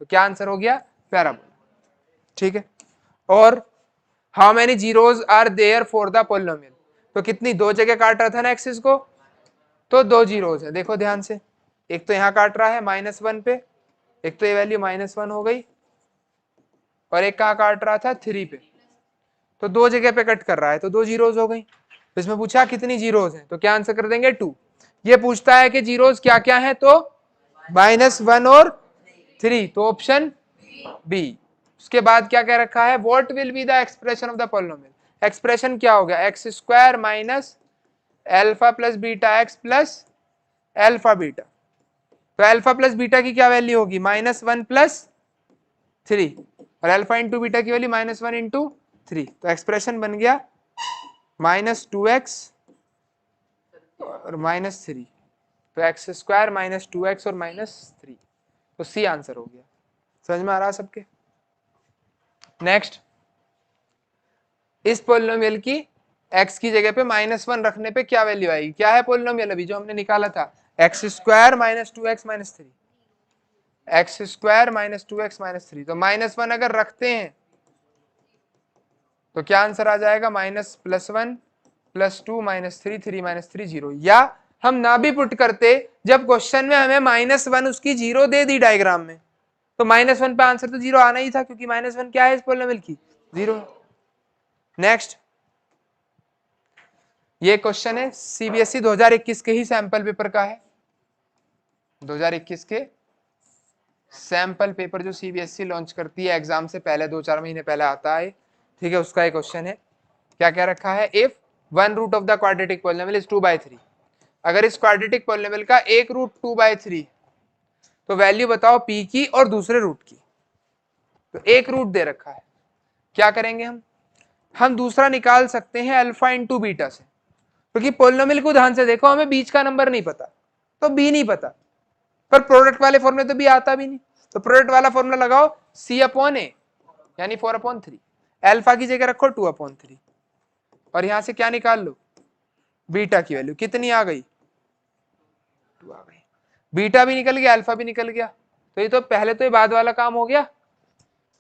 तो क्या आंसर हो गया, पैराबोला। ठीक है, और how many zeros are there for the polynomial, तो कितनी, दो जगह काट रहा था ना एक्सिस को, तो 2 जीरोज है, देखो ध्यान से, एक तो यहाँ काट रहा है -1 पे, एक तो ये वैल्यू -1 हो गई, और एक कहाँ काट रहा था 3 पे, तो 2 जगह पे कट कर रहा है, तो 2 जीरोज हो गई। तो इसमें पूछा कितनी जीरोज हैं, तो क्या आंसर कर देंगे 2। ये पूछता है कि जीरोज क्या क्या है, तो -1 और 3, तो ऑप्शन बी। उसके बाद क्या कह रखा है, what will be the expression of the polynomial, expression क्या हो गया, x² minus alpha plus beta X plus alpha beta, तो अल्फा प्लस बीटा की क्या वैल्यू होगी, -1 प्लस 3, और अल्फा इंटू बीटा की वैल्यू -1 इंटू 3, तो एक्सप्रेशन बन गया -2x और -3, तो x² माइनस 2x और -3, तो सी आंसर हो गया। समझ में आ रहा सबके? नेक्स्ट, इस पोलिनोमियल की x की जगह पे -1 रखने पे क्या वैल्यू आएगी, क्या है पोलिनोमियल अभी जो हमने निकाला था, x² minus 2x minus 3, x² minus 2x minus 3, तो -1 अगर रखते हैं तो क्या आंसर आ जाएगा, -+1 +2 -3 3 -3 0, या हम ना भी पुट करते, जब क्वेश्चन में हमें -1 उसकी 0 दे दी डायग्राम में, तो -1 पे आंसर तो 0 आना ही था, क्योंकि -1 क्या है इस पॉलिनोमियल की, 0। नेक्स्ट, ये क्वेश्चन है सीबीएसई 2021 के ही सैंपल पेपर का है, 2021 के सैंपल पेपर जो सीबीएसई लॉन्च करती है एग्जाम से पहले 2-4 महीने पहले आता है, ठीक है, उसका एक क्वेश्चन है। क्या क्या रखा है, if one root of the quadratic polynomial is 2/3, अगर इस क्वाड्रेटिक पॉलिनोमियल का एक रूट 2/3, तो वैल्यू बताओ p की और दूसरे रूट की, तो एक रूट दे रखा है, क्या करेंगे हम दूसरा निकाल सकते हैं अल्फा इंटू बीटा से, क्योंकि पॉलिनोमियल को ध्यान से देखो, हमें बीच का नंबर नहीं पता, तो b नहीं पता, पर प्रोडक्ट वाले फॉर्मूले तो b आता भी नहीं, तो प्रोडक्ट वाला फॉर्मूला लगाओ c/a यानी 4/3, अल्फा की जगह रखो 2/3, और यहां से क्या निकाल लो, बीटा की वैल्यू कितनी आ गई, 2 आ गई, बीटा भी निकल गया अल्फा भी निकल गया, तो ये तो पहले तो ये बाद वाला काम हो गया,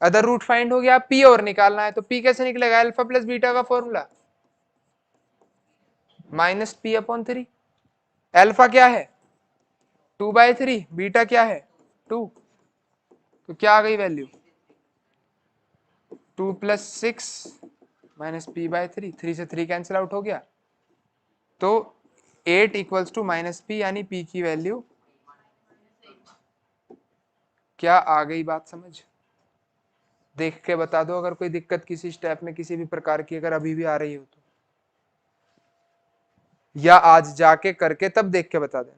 अदर रूट फाइंड हो गया, पी और निकालना है, तो पी कैसे निकलेगा, अल्फा प्लस बीटा का फॉर्मूला -p/3, अल्फा क्या है 2/3, बीटा क्या है 2, तो क्या आ गई वैल्यू 2 + 6 -p/3, 3 से 3 कैंसिल आउट हो गया, तो 8 = -p, यानी p की वैल्यू क्या आ गई, बात समझ, देख के बता दो अगर कोई दिक्कत किसी स्टेप में किसी भी प्रकार की अगर अभी भी आ रही हो तो, या आज जाके करके तब देख के बता देना।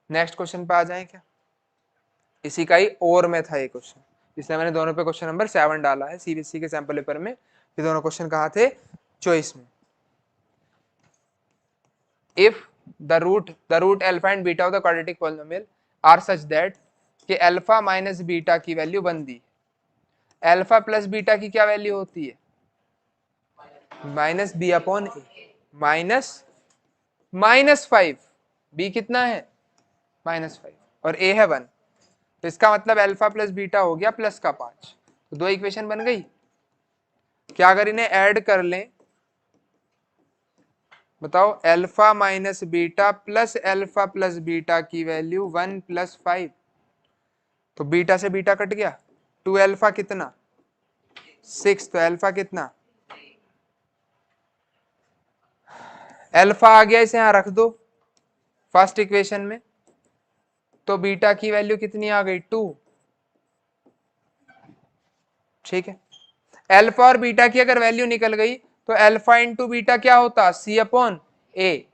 नेक्स्ट क्वेश्चन पे आ जाए क्या, इसी का ही और में था ये क्वेश्चन, इसलिए मैंने दोनों पे क्वेश्चन नंबर 7 डाला है सीबीएसई के सैंपल पेपर में, ये दोनों क्वेश्चन कहाँ थे, चॉइस में। If the root alpha and beta of the quadratic polynomial are such that कि अल्फा माइनस बीटा की वैल्यू बन दी, अल्फा प्लस बीटा की क्या वैल्यू होती है माइनस बी अपॉन ए -5। बी कितना है -5 और ए है 1, तो इसका मतलब अल्फा प्लस बीटा हो गया प्लस का 5। तो दो इक्वेशन बन गई। क्या अगर इन्हें ऐड कर लें, बताओ, alpha minus beta plus alpha plus beta की वैल्यू 1 + 5, तो बीटा से बीटा कट गया, 2 अल्फा कितना 6, तो अल्फा कितना अल्फा आ गया, इसे यहां रख दो फर्स्ट इक्वेशन में, तो बीटा की वैल्यू कितनी आ गई 2। ठीक है, अल्फा और बीटा की अगर वैल्यू निकल गई तो अल्फा इंटू बीटा क्या होता सी अपॉन ए।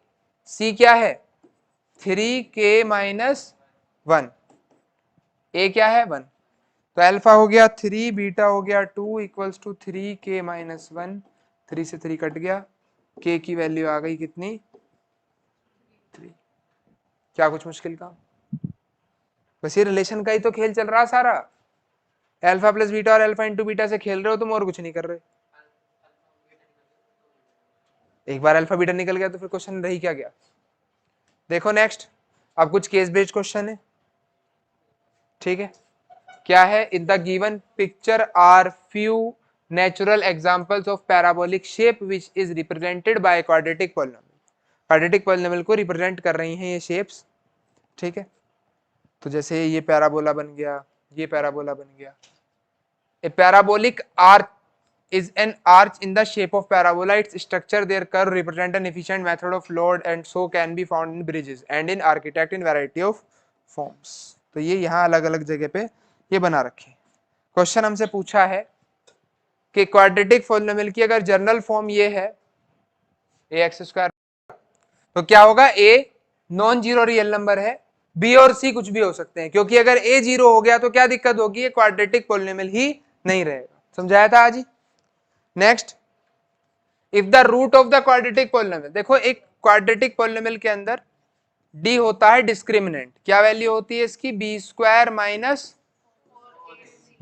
सी क्या है 3k-1, ए क्या है 1, तो अल्फा हो गया 3, बीटा हो गया 2 इक्वल्स टू 3k-1। 3 से 3 कट गया, k की वैल्यू आ गई कितनी 3। क्या कुछ मुश्किल काम, बस ये रिलेशन का ही तो खेल चल रहा सारा। अल्फा प्लस बीटा और अल्फा इंटू बीटा से खेल रहे हो तुम, और कुछ नहीं कर रहे। एक बार अल्फा बीटा निकल गया तो फिर क्वेश्चन रही क्या गया। देखो नेक्स्ट, अब कुछ केस बेस्ड क्वेश्चन है। ठीक है, क्या है, in the given picture are few natural examples of parabolic shape which is represented by quadratic polynomial. Quadratic polynomial को रिप्रेजेंट कर रही हैं ये शेप्स। ठीक है, तो जैसे ये पैराबोला बन गया, ये पैराबोला बन गया। ए parabolic arch is an arch in the shape of parabola. Its structure, their curve represent an efficient method of load and so can be found in bridges and in architect in variety of forms. तो ये यहाँ अलग अलग जगह पे ये बना रखे। क्वेश्चन हमसे पूछा है कि क्वाड्रेटिक पॉलिनोमियल की अगर जनरल फॉर्म ये है ax², तो क्या होगा, a non zero real number है, b और c कुछ भी हो सकते हैं, क्योंकि अगर a 0 हो गया तो क्या दिक्कत होगी, ये क्वाड्रेटिक पॉलिनोमियल ही नहीं रहेगा। समझाया था आज ही। Next, if the root of the quadratic polynomial, देखो एक क्वाड्रेटिक पॉलिनोमियल के अंदर d होता है डिस्क्रिमिनेंट, क्या वैल्यू होती है इसकी b²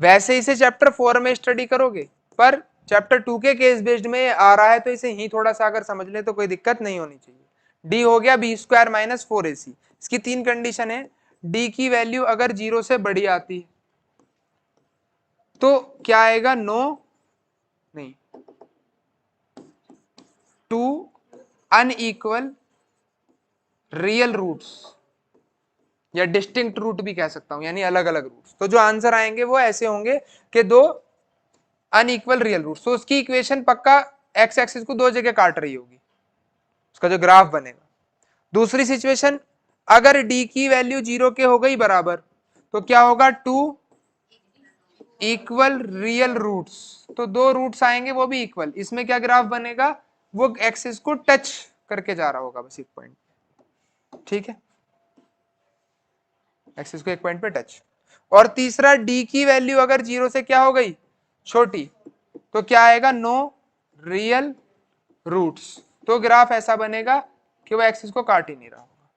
- वैसे इसे चैप्टर 4 में स्टडी करोगे, पर चैप्टर 2 के केस बेस्ड में आ रहा है तो इसे ही थोड़ा सा अगर समझ ले तो कोई दिक्कत नहीं होनी चाहिए। d हो गया b² - 4ac। इसकी 3 कंडीशन है, d की वैल्यू अगर 0 से बड़ी आती है तो क्या आएगा, नो नहीं, 2 अनइक्वल रियल रूट्स, या डिस्टिंक्ट रूट भी कह सकता हूं, यानी अलग अलग रूट्स। तो जो आंसर आएंगे वो ऐसे होंगे कि 2 अनइक्वल रियल रूट्स। तो उसकी इक्वेशन पक्का एक्स एक्सिस को 2 जगह काट रही होगी, उसका जो ग्राफ बनेगा। दूसरी सिचुएशन, अगर d की वैल्यू 0 के हो गई बराबर, तो क्या होगा, 2 इक्वल रियल रूट्स। तो 2 रूट्स आएंगे वो भी इक्वल, इसमें क्या ग्राफ बनेगा, वो एक्सिस को टच करके जा रहा होगा बस एक पॉइंट। ठीक है, एक्सिस को एक पॉइंट पे टच। और तीसरा, d की वैल्यू अगर 0 से क्या हो गई छोटी, तो क्या आएगा, नो रियल रूट्स। तो ग्राफ ऐसा बनेगा कि वो एक्सिस को काट ही नहीं रहा होगा।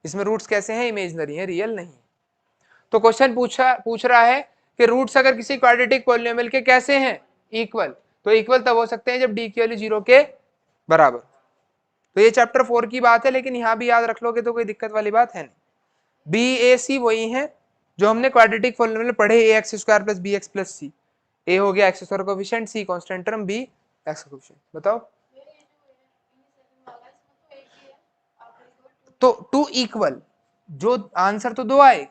इसमें रूट्स कैसे हैं, इमेजिनरी है, रियल नहीं। तो क्वेश्चन पूछ रहा है कि रूट्स अगर किसी क्वाड्रेटिक पॉलिनोमियल के कैसे हैं, इक्वल, तो इक्वल तब हो सकते हैं जब d की वैल्यू 0 के बराबर। तो ये चैप्टर 4 की बात है, लेकिन यहां भी याद रख लोगे तो कोई दिक्कत वाली बात है नहीं। बी ए सी वही है जो हमने क्वाड्रेटिक पॉलिनोमियल पढ़े, ax² + bx + c। a हो गया x square coefficient, c constant term, b x coefficient. बताओ, तो 2 इक्वल, जो आंसर तो 2 आए,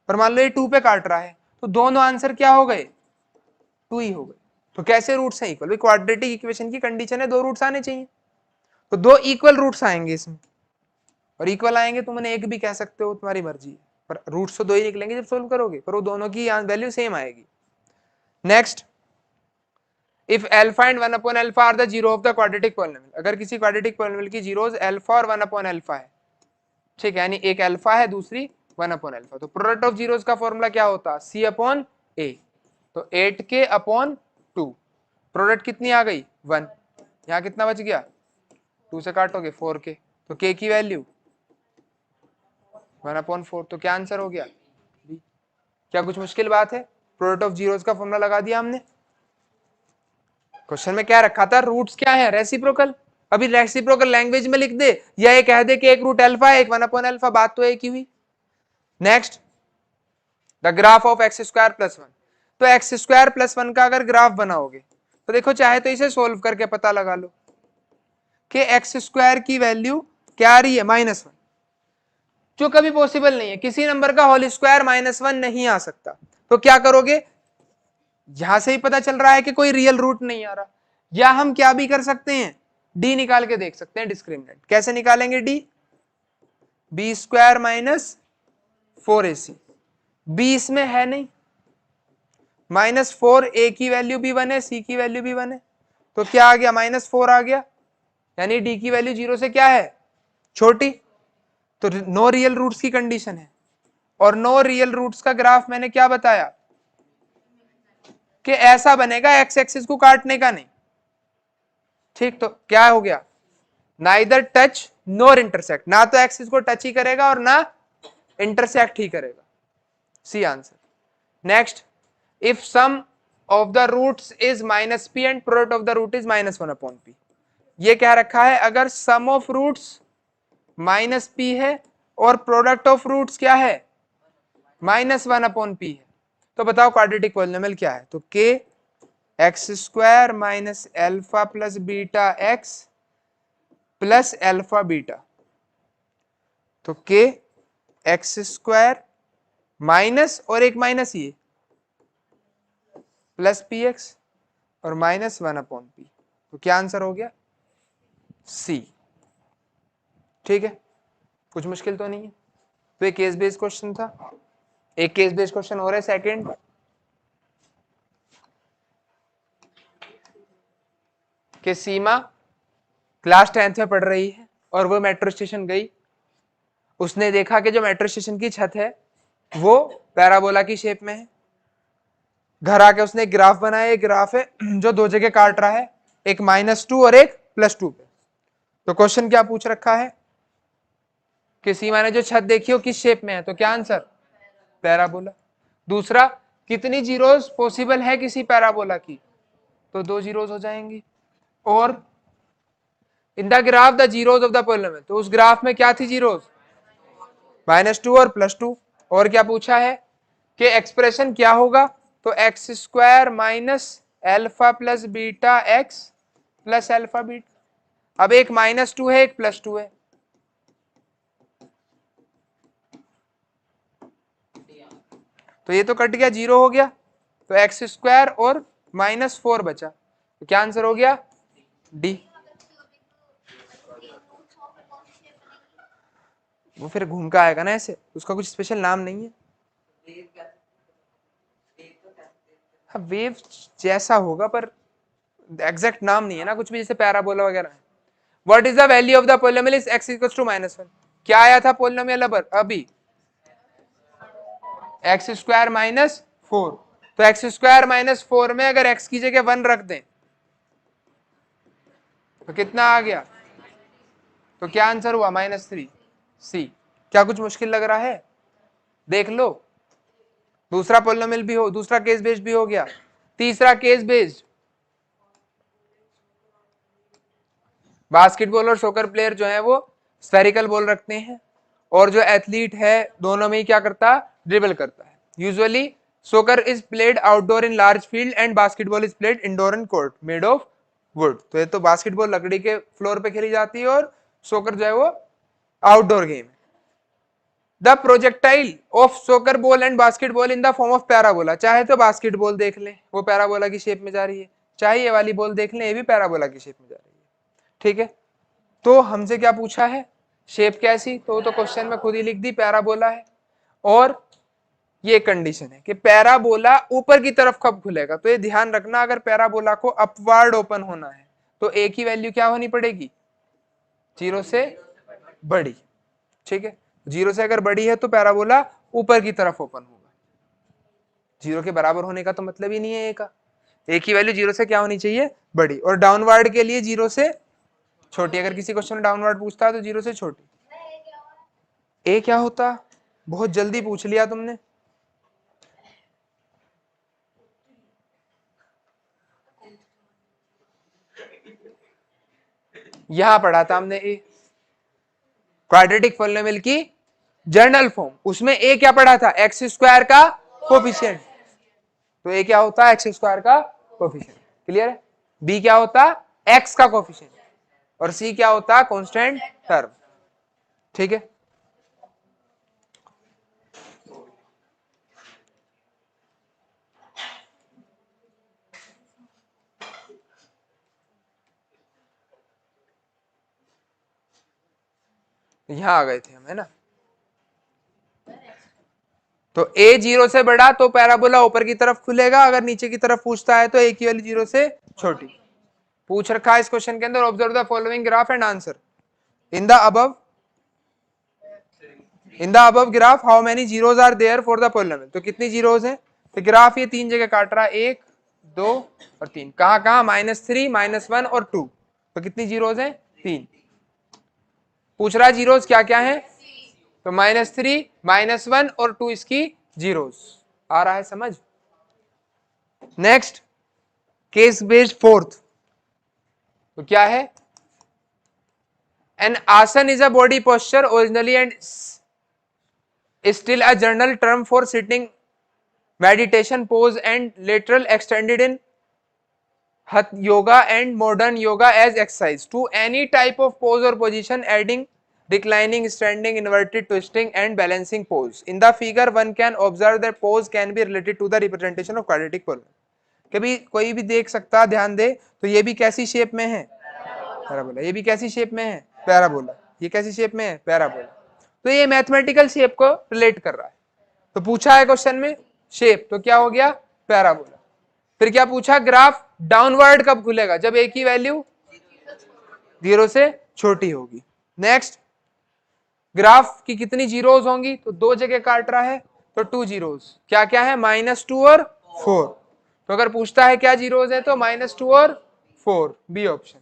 पर मान लो ये 2 पे काट रहा है, तो दोनों आंसर क्या हो गए, 2 ही हो गए। तो कैसे रूट्स हैं इक्वल, क्वाड्रेटिक इक्वेशन की कंडीशन है 2 रूट्स आने चाहिए, तो 2 इक्वल रूट्स आएंगे इसमें। और इक्वल आएंगे तो मैंने एक भी कह सकते हो, तुम्हारी मर्जी है, पर रूट्स तो 2 ही निकलेंगे जब सोल्व करोगे, पर वो दोनों की वैल्यू सेम आएगी। Next, if alpha and alpha are the zero of the quadratic polynomial, अगर किसी क्वाड्रेटिक पॉलिनोमियल की जीरोस अल्फा और 1/अल्फा है, ठीक है, यानी एक अल्फा है दूसरी 1/अल्फा, तो प्रोडक्ट ऑफ जीरोस का फॉर्मूला क्या होता, c/a। तो 8k/2, प्रोडक्ट कितनी आ गई 1, यहाँ कितना बच गया, 2 से काटोगे 4k, तो k की वैल्यू 1/4, तो क्या आंसर हो गया B। क्या कुछ मुश्किल बात है, प्रोडक्ट ऑफ जीरोस का फॉर्मूला लगा दिया हमने। क्वेश्चन में क्या रखा था, रूट्स क्या है, रेसिप्रोकल। अभी रेसिप्रोकल लैंग्वेज में लिख दे या ये कह दे कि एक रूट अल्फा है एक 1/अल्फा, बात तो एक ही हुई। Next, the graph of X square plus 1। तो एक्स स्क्वायर प्लस 1 का अगर ग्राफ बनाओगे तो देखो, चाहे तो इसे सोल्व करके पता लगा लो कि एक्स स्क्वायर की वैल्यू क्या आ रही है, -1, जो कभी पॉसिबल नहीं है। किसी नंबर का होल स्क्वायर -1 नहीं आ सकता। तो क्या करोगे, यहां से ही पता चल रहा है कि कोई रियल रूट नहीं आ रहा। या हम क्या भी कर सकते हैं, डी निकाल के देख सकते हैं डिस्क्रिमिनेंट। कैसे निकालेंगे D, B square -4ac। B इसमें है नहीं, -4, ए की वैल्यू भी 1 है, सी की वैल्यू भी 1 है, तो क्या आ गया, -4 आ गया। यानी डी की वैल्यू 0 से क्या है, छोटी। तो नो रियल रूट्स की कंडीशन है। और नो रियल रूट्स का ग्राफ मैंने क्या बताया कि ऐसा बनेगा, एक्स एक्सिस को काटने का नहीं। ठीक, तो क्या हो गया, नाइदर टच नोर इंटरसेक्ट, ना तो एक्सिस को टच ही करेगा और ना इंटरसेक्ट ही करेगा। C answer. Next, if sum of the roots is -p and product of the root is -1/p। ये क्या रखा है, अगर सम ऑफ रूट्स -p है और प्रोडक्ट ऑफ रूट्स क्या है, -1/p है, तो बताओ क्वाड्रेटिक पॉलिनोमियल क्या है। तो k x square minus alpha plus beta X plus alpha beta. तो k एक्स स्क्वायर माइनस और एक माइनस ये प्लस पी एक्स और -1/p। तो क्या आंसर हो गया, सी। ठीक है, कुछ मुश्किल तो नहीं है। तो एक केस बेस्ड क्वेश्चन था। एक केस बेस्ड क्वेश्चन हो रहा है सेकंड, कि सीमा क्लास 10th में पढ़ रही है और वो मेट्रो स्टेशन गई। उसने देखा कि जो मेट्रो स्टेशन की छत है वो पैराबोला की शेप में है। घर आके उसने एक ग्राफ बनाया, एक ग्राफ है जो दो जगह काट रहा है, एक -2 और एक +2 पे। तो क्वेश्चन क्या पूछ रखा है कि सीमा ने जो छत देखी हो किस शेप में है, तो क्या आंसर, पैराबोला। दूसरा, कितनी जीरोस पॉसिबल है किसी पैराबोला की, तो 2 जीरोस हो जाएंगी। और in the graph the zeros of the polynomial, तो उस ग्राफ में क्या थी जीरोस, -2 और +2। और क्या पूछा है कि एक्सप्रेशन क्या होगा, तो x square minus alpha plus beta X plus alpha beta. अब एक -2 है एक +2 है, तो ये तो कट गया, 0 हो गया। तो एक्स स्क्वायर और -4 बचा, तो क्या आंसर हो गया, डी। वो फिर घूम का आएगा ना ऐसे, उसका कुछ स्पेशल नाम नहीं है। हाँ, वेव जैसा होगा पर एग्जैक्ट नाम नहीं है ना कुछ भी, जैसे पैराबोला वगैरह। What is the value of the polynomial is x equals to -1। क्या आया था पोलिनोमियल अभी, एक्स स्क्वायर -4। तो एक्स स्क्वायर -4 में अगर x की जगह 1 रख दें तो कितना आ गया, तो क्या आंसर हुआ, -3। सी। क्या कुछ मुश्किल लग रहा है, देख लो। दूसरा पोलिनोमियल भी हो, दूसरा केस बेस्ड भी हो गया। तीसरा केस बेस्ड, बास्केटबॉल और सॉकर प्लेयर जो है वो स्फेरिकल बॉल रखते हैं, और जो एथलीट है दोनों में ही क्या करता है, ड्रिबल करता है। Usually soccer is played outdoor in large field and basketball is played indoor in court made of would. तो ये तो बास्केटबॉल लकड़ी के फ्लोर पे खेली जाती है और सॉकर जो है वो आउटडोर गेम है। The projectile of soccer ball and basketball in the form of parabola. चाहे तो बास्केटबॉल देख लें, वो पैराबोला की शेप में जा रही है, चाहे ये वाली बॉल देख लें, ये भी पैराबोला की शेप में जा रही है। ठीक है, तो हमसे क्या पूछा है, शेप कैसी, तो क्वेश्चन में खुद ही लिख दी, पैराबोला है। और ये कंडीशन है कि पैराबोला ऊपर की तरफ कब खुलेगा, तो ये ध्यान रखना, अगर पैराबोला को अपवर्ड ओपन होना है तो ए की वैल्यू क्या होनी पड़ेगी, 0 से बड़ी। ठीक है, 0 से अगर बड़ी है तो पैराबोला ऊपर की तरफ ओपन होगा। 0 के बराबर होने का तो मतलब ही नहीं है ए का। ए की वैल्यू 0 से क्या होनी चाहिए, बड़ी। और डाउनवर्ड के लिए 0 से छोटी। अगर किसी क्वेश्चन में डाउनवर्ड पूछता है तो 0 से छोटी। ए क्या होता, बहुत जल्दी पूछ लिया तुमने। यहां पढ़ा था हमने ए, क्वाड्रेटिक पॉलिनोमियल की जनरल फॉर्म, उसमें ए क्या पढ़ा था, एक्स स्क्वायर का कोफिशिएंट, तो ए क्या होता है, एक्स स्क्वायर का कोफिशिएंट, क्लियर है। बी क्या होता है, एक्स का कोफिशिएंट, और सी क्या होता है, कांस्टेंट टर्म, ठीक है। यहां आ गए थे हम, है ना। तो ए 0 से बड़ा तो पैराबोला ऊपर की तरफ खुलेगा, अगर नीचे की तरफ पूछता है तो ए की वैल्यू 0 से छोटी। पूछ रखा है इस क्वेश्चन के अंदर, observe the following graph and answer in the above graph how many zeros are there for the polynomial, तो कितनी जीरोज हैं, तो ग्राफ ये 3 जगह काट रहा है, 1 2 और 3, कहां कहां, -3 -1 और 2, तो कितनी जीरोज हैं, 3। पूछ रहा है जीरोज क्या क्या है, तो -3 -1 और 2 इसकी जीरोज, आ रहा है समझ। नेक्स्ट केस बेस्ड फोर्थ, तो क्या है, एन आसन is a body posture originally and still a general term for sitting meditation pose and lateral extended in hatha yoga and modern yoga as exercise to any type of pose or position adding reclining, standing, inverted, twisting and balancing pose. In the figure one can observe that pose can be related to the representation of quadratic polynomial. कभी कोई भी देख सकता, ध्यान दे, तो ये भी कैसी शेप में है, पैराबोला, ये भी कैसी शेप में है, पैराबोला, ये कैसी शेप में है, पैराबोला, तो ये मैथमेटिकल शेप को रिलेट कर रहा है। तो पूछा है क्वेश्चन में शेप, तो क्या हो गया, पैराबोला। फिर क्या पूछा, ग्राफ डाउनवर्ड कब खुलेगा, जब ए की वैल्यू 0 से छोटी होगी। नेक्स्ट, ग्राफ की कितनी जीरोज होंगी, तो 2 जगह काट रहा है, तो 2 जीरोज, क्या क्या है, -2 और 4, तो अगर पूछता है क्या जीरोज है, तो -2 और 4, बी ऑप्शन।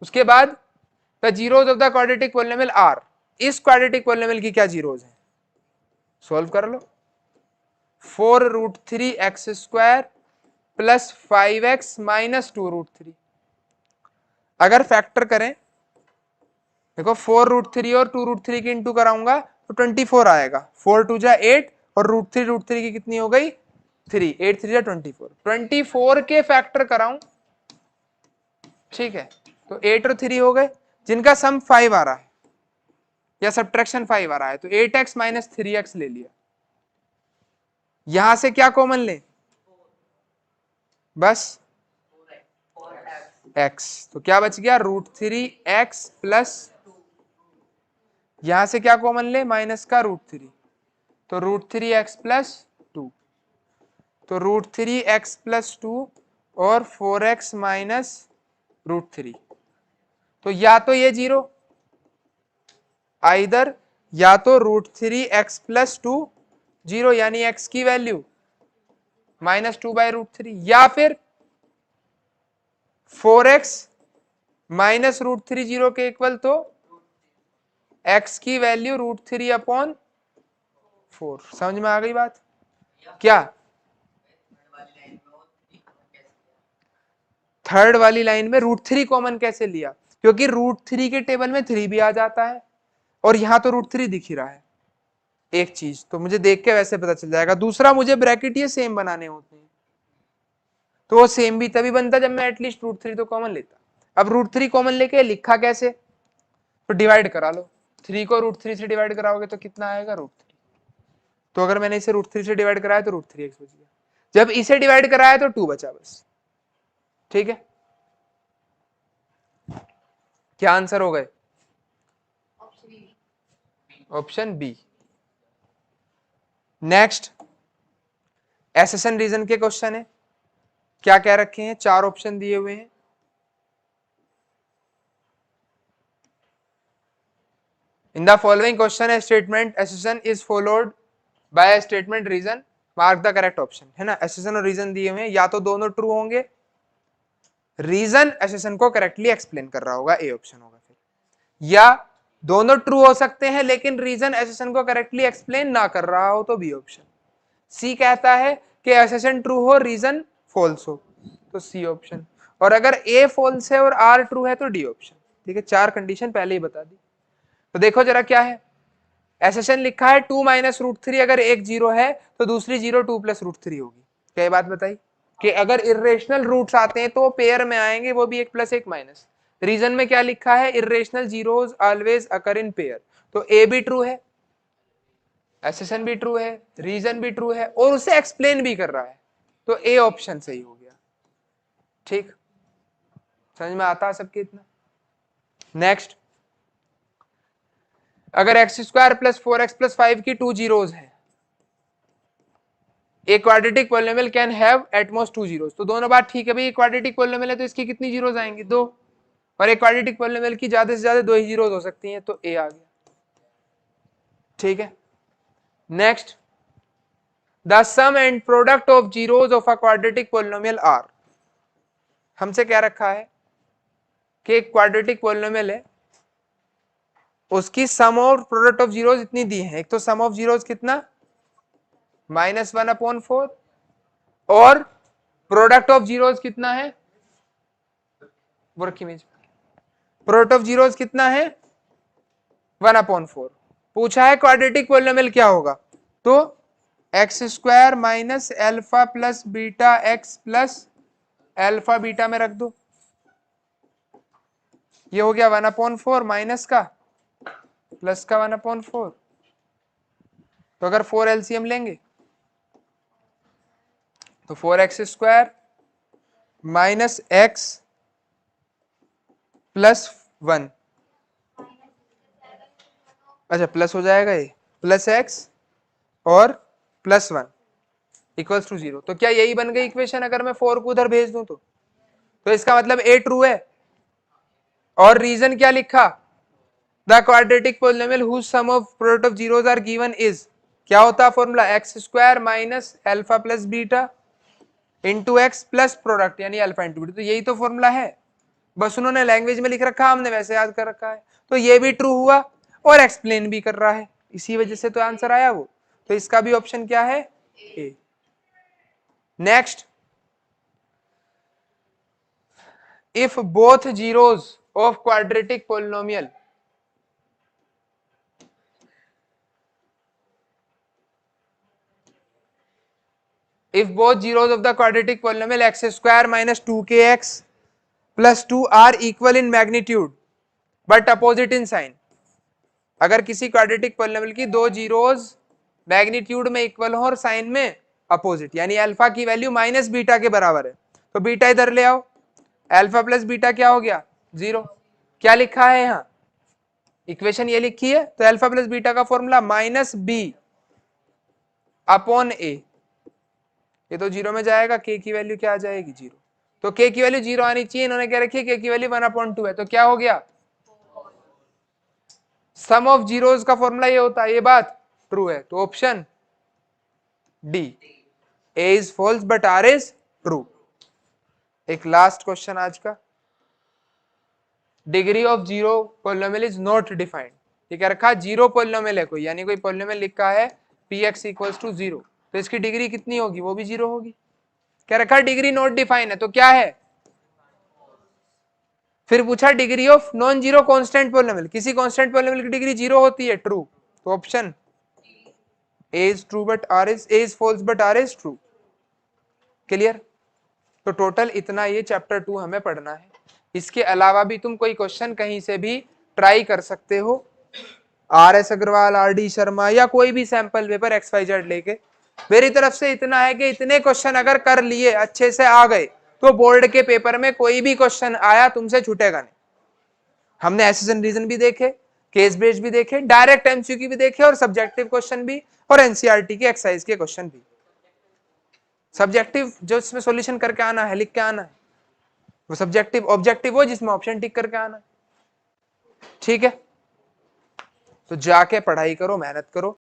उसके बाद the zeros of the quadratic polynomial are, इस क्वाड्रेटिक पॉलिनोमियल की क्या जीरोज है, सॉल्व कर लो। 4√3x² प्लस 5x माइनस 2√3, अगर फैक्टर करें, देखो 4√3 और 2√3 की इंटू कराऊंगा तो 24 आएगा, 4 2 जा 8 और √3 की कितनी हो गई 3, 8 3 जा 24, 24 के फैक्टर कराऊं, ठीक है, तो 8 और 3 हो गए, जिनका सम 5 आ रहा है या सब्ट्रैक्शन 5 आ रहा है, तो 8x माइनस 3x ले लिया, यहां से क्या कॉमन ले, बस x, तो क्या बच गया, √3x प्लस, यहां से क्या कॉमन ले, माइनस का √3, तो √3x प्लस 2, तो √3x प्लस 2 और 4x माइनस √3, तो या तो ये 0, आइदर या तो √3x प्लस 2 0, यानी x की वैल्यू -2/√3, या फिर 4x माइनस √3 0 के इक्वल, तो x की वैल्यू √3/4, समझ में आ गई बात क्या। थर्ड वाली लाइन में √3 कॉमन कैसे लिया, क्योंकि √3 के टेबल में 3 भी आ जाता है और यहां तो √3 दिख ही रहा है, एक चीज तो मुझे देख के वैसे पता चल जाएगा, दूसरा मुझे ब्रैकेट ये सेम बनाने होते हैं, तो वो सेम भी तभी बनता जब मैं एटलीस्ट √3 तो कॉमन लेता। अब √3 कॉमन लेके लिखा कैसे, तो डिवाइड करा लो, 3 को √3 से डिवाइड कराओगे तो कितना आएगा, √3, तो अगर मैंने इसे √3 से डिवाइड कराया तो √3x बच गया, जब इसे डिवाइड कराया तो 2 बचा बस, ठीक है। क्या आंसर हो गए, option B. Next assertion reason के क्वेश्चन है, क्या कह रखे हैं, 4 ऑप्शन दिए हुए हैं, in the following question a statement assertion is followed by statement reason, mark the correct option, है ना। एसेशन और रीजन दिए हुए हैं, या तो दोनों ट्रू होंगे, रीजन एसेशन को करेक्टली एक्सप्लेन कर रहा होगा, ए ऑप्शन होगा, फिर या दोनों ट्रू हो सकते हैं लेकिन रीजन एसेशन को करेक्टली एक्सप्लेन ना कर रहा हो, तो बी ऑप्शन। सी कहता है कि एसेशन ट्रू हो रीजन फॉल्स हो, तो सी ऑप्शन, और अगर ए फॉल्स है और आर ट्रू है तो डी ऑप्शन। ठीक है, 4 कंडीशन पहले ही बता दी। तो देखो जरा क्या है, एसेशन लिखा है 2 माइनस रूट थ्री, अगर एक जीरो है तो दूसरी जीरो 2 प्लस रूट थ्री होगी। क्या बात बताई कि अगर इर्रेशनल रूट्स आते हैं तो पेयर में आएंगे, वो भी 1 प्लस 1 माइनस। रीजन में क्या लिखा है, irrational zeros always occur in pair, तो ए भी ट्रू है, एसेशन भी ट्रू है, रीजन भी ट्रू है, और उसे एक्सप्लेन भी कर रहा है, तो ए ऑप्शन सही हो गया। ठीक, समझ में आता है सबके इतना। नेक्स्ट, अगर x square plus 4x plus 5 की 2 जीरोस है, ए quadratic polynomial can have at most 2 zeros. तो दोनों बात ठीक है भाई, क्वाड्रेटिक पॉलिनोमियल है तो इसकी कितनी जीरोस आएंगी, 2, और एक क्वाड्रेटिक पॉलिनोमियल की ज्यादा से ज्यादा 2 ही जीरोस हो सकती हैं, तो ए आ गया। ठीक है, next, the sum and product of zeros of a quadratic polynomial are. हमसे क्या रखा है कि एक क्वाड्रेटिक पॉलिनोमियल है, उसकी सम और प्रोडक्ट ऑफ जीरोस इतनी दी है। एक तो सम ऑफ जीरोस कितना, -1/4, और प्रोडक्ट ऑफ जीरोस कितना है, work image, product of zeros कितना है 1/4। पूछा है क्वाड्रेटिक पॉलिनोमियल क्या होगा, तो x square minus alpha plus beta X plus alpha beta में रख दो, ये हो गया 1/4 माइनस का प्लस का 1/4। तो अगर 4 एलसीएम लेंगे तो 4x square minus x plus 1, अच्छा प्लस हो जाएगा, ये प्लस एक्स और प्लस 1 इक्वल्स टू 0। तो क्या यही बन गई इक्वेशन, अगर मैं 4 को उधर भेज दूं तो इसका मतलब ए ट्रू है। और रीजन क्या लिखा, the quadratic polynomial whose sum of product of zeros are given is, क्या होता है formula, X square minus alpha plus beta into X plus product यानी अल्फा इंटू बीटा। तो यही तो फॉर्मूला है, बस उन्होंने लैंग्वेज में लिख रखा, हमने वैसे याद कर रखा है। तो ये भी ट्रू हुआ और एक्सप्लेन भी कर रहा है, इसी वजह से तो आंसर आया वो। तो इसका भी ऑप्शन क्या है, A. Next, if both zeros of quadratic polynomial x square minus 2kx plus 2 are equal in magnitude but opposite in sign, अगर किसी क्वाड्रेटिक पॉलिनोमियल की दो जीरोस मैग्नीट्यूड में इक्वल हो और साइन में अपोजिट, यानी अल्फा की वैल्यू माइनस बीटा के बराबर है, तो बीटा इधर ले आओ, अल्फा प्लस बीटा क्या हो गया 0। क्या लिखा है यहाँ, इक्वेशन ये लिखी है, तो अल्फा प्लस बीटा का फॉर्मूला माइनस बी अपॉन ए, ये तो 0 में जाएगा, के की वैल्यू क्या आ जाएगी 0। तो के की वैल्यू 0 आनी चाहिए, इन्होंने क्या रखी है, के की वैल्यू 1/2 है, तो क्या हो गया, सम ऑफ जीरोस का फॉर्मूला ये होता है, ये बात ट्रू है। तो option D, A is false but R is true. एक लास्ट क्वेश्चन आज का, degree of zero polynomial is not defined. ये क्या रखा, जीरो पॉलिनोमियल है कोई, यानी कोई पॉलिनोमियल लिखा है px इक्वल्स टू 0, तो इसकी डिग्री कितनी होगी, वो भी 0 होगी। क्या रखा, डिग्री नॉट डिफाइंड है, तो क्या है। फिर पूछा degree of non zero constant polynomial, किसी कांस्टेंट पॉलिनोमियल की डिग्री 0 होती है, ट्रू। तो option A is true but R is, A is false but R is true. Clear. तो टोटल इतना ये चैप्टर 2 हमें पढ़ना है। इसके अलावा भी तुम कोई क्वेश्चन कहीं से भी ट्राई कर सकते हो, R S Agarwal, R D Sharma, या कोई भी सैंपल पेपर XYZ लेके। मेरी तरफ से इतना है कि इतने क्वेश्चन अगर कर लिए, अच्छे से आ गए, तो बोर्ड के पेपर में कोई भी क्वेश्चन आया तुमसे छूटेगा नहीं। हमने एसेशन रीजन भी देखे, केस बेस्ड भी देखे, डायरेक्ट एमसीक्यू भी देखे, और सब्जेक्टिव क्वेश्चन भी, और एनसीईआरटी के एक्सरसाइज के क्वेश्चन भी। सब्जेक्टिव जो इसमें सॉल्यूशन करके आना है, लिख के आना है, वो सब्जेक्टिव। ऑब्जेक्टिव वो जिसमें ऑप्शन टिक करके आना है। ठीक है, तो जाके पढ़ाई करो, मेहनत करो।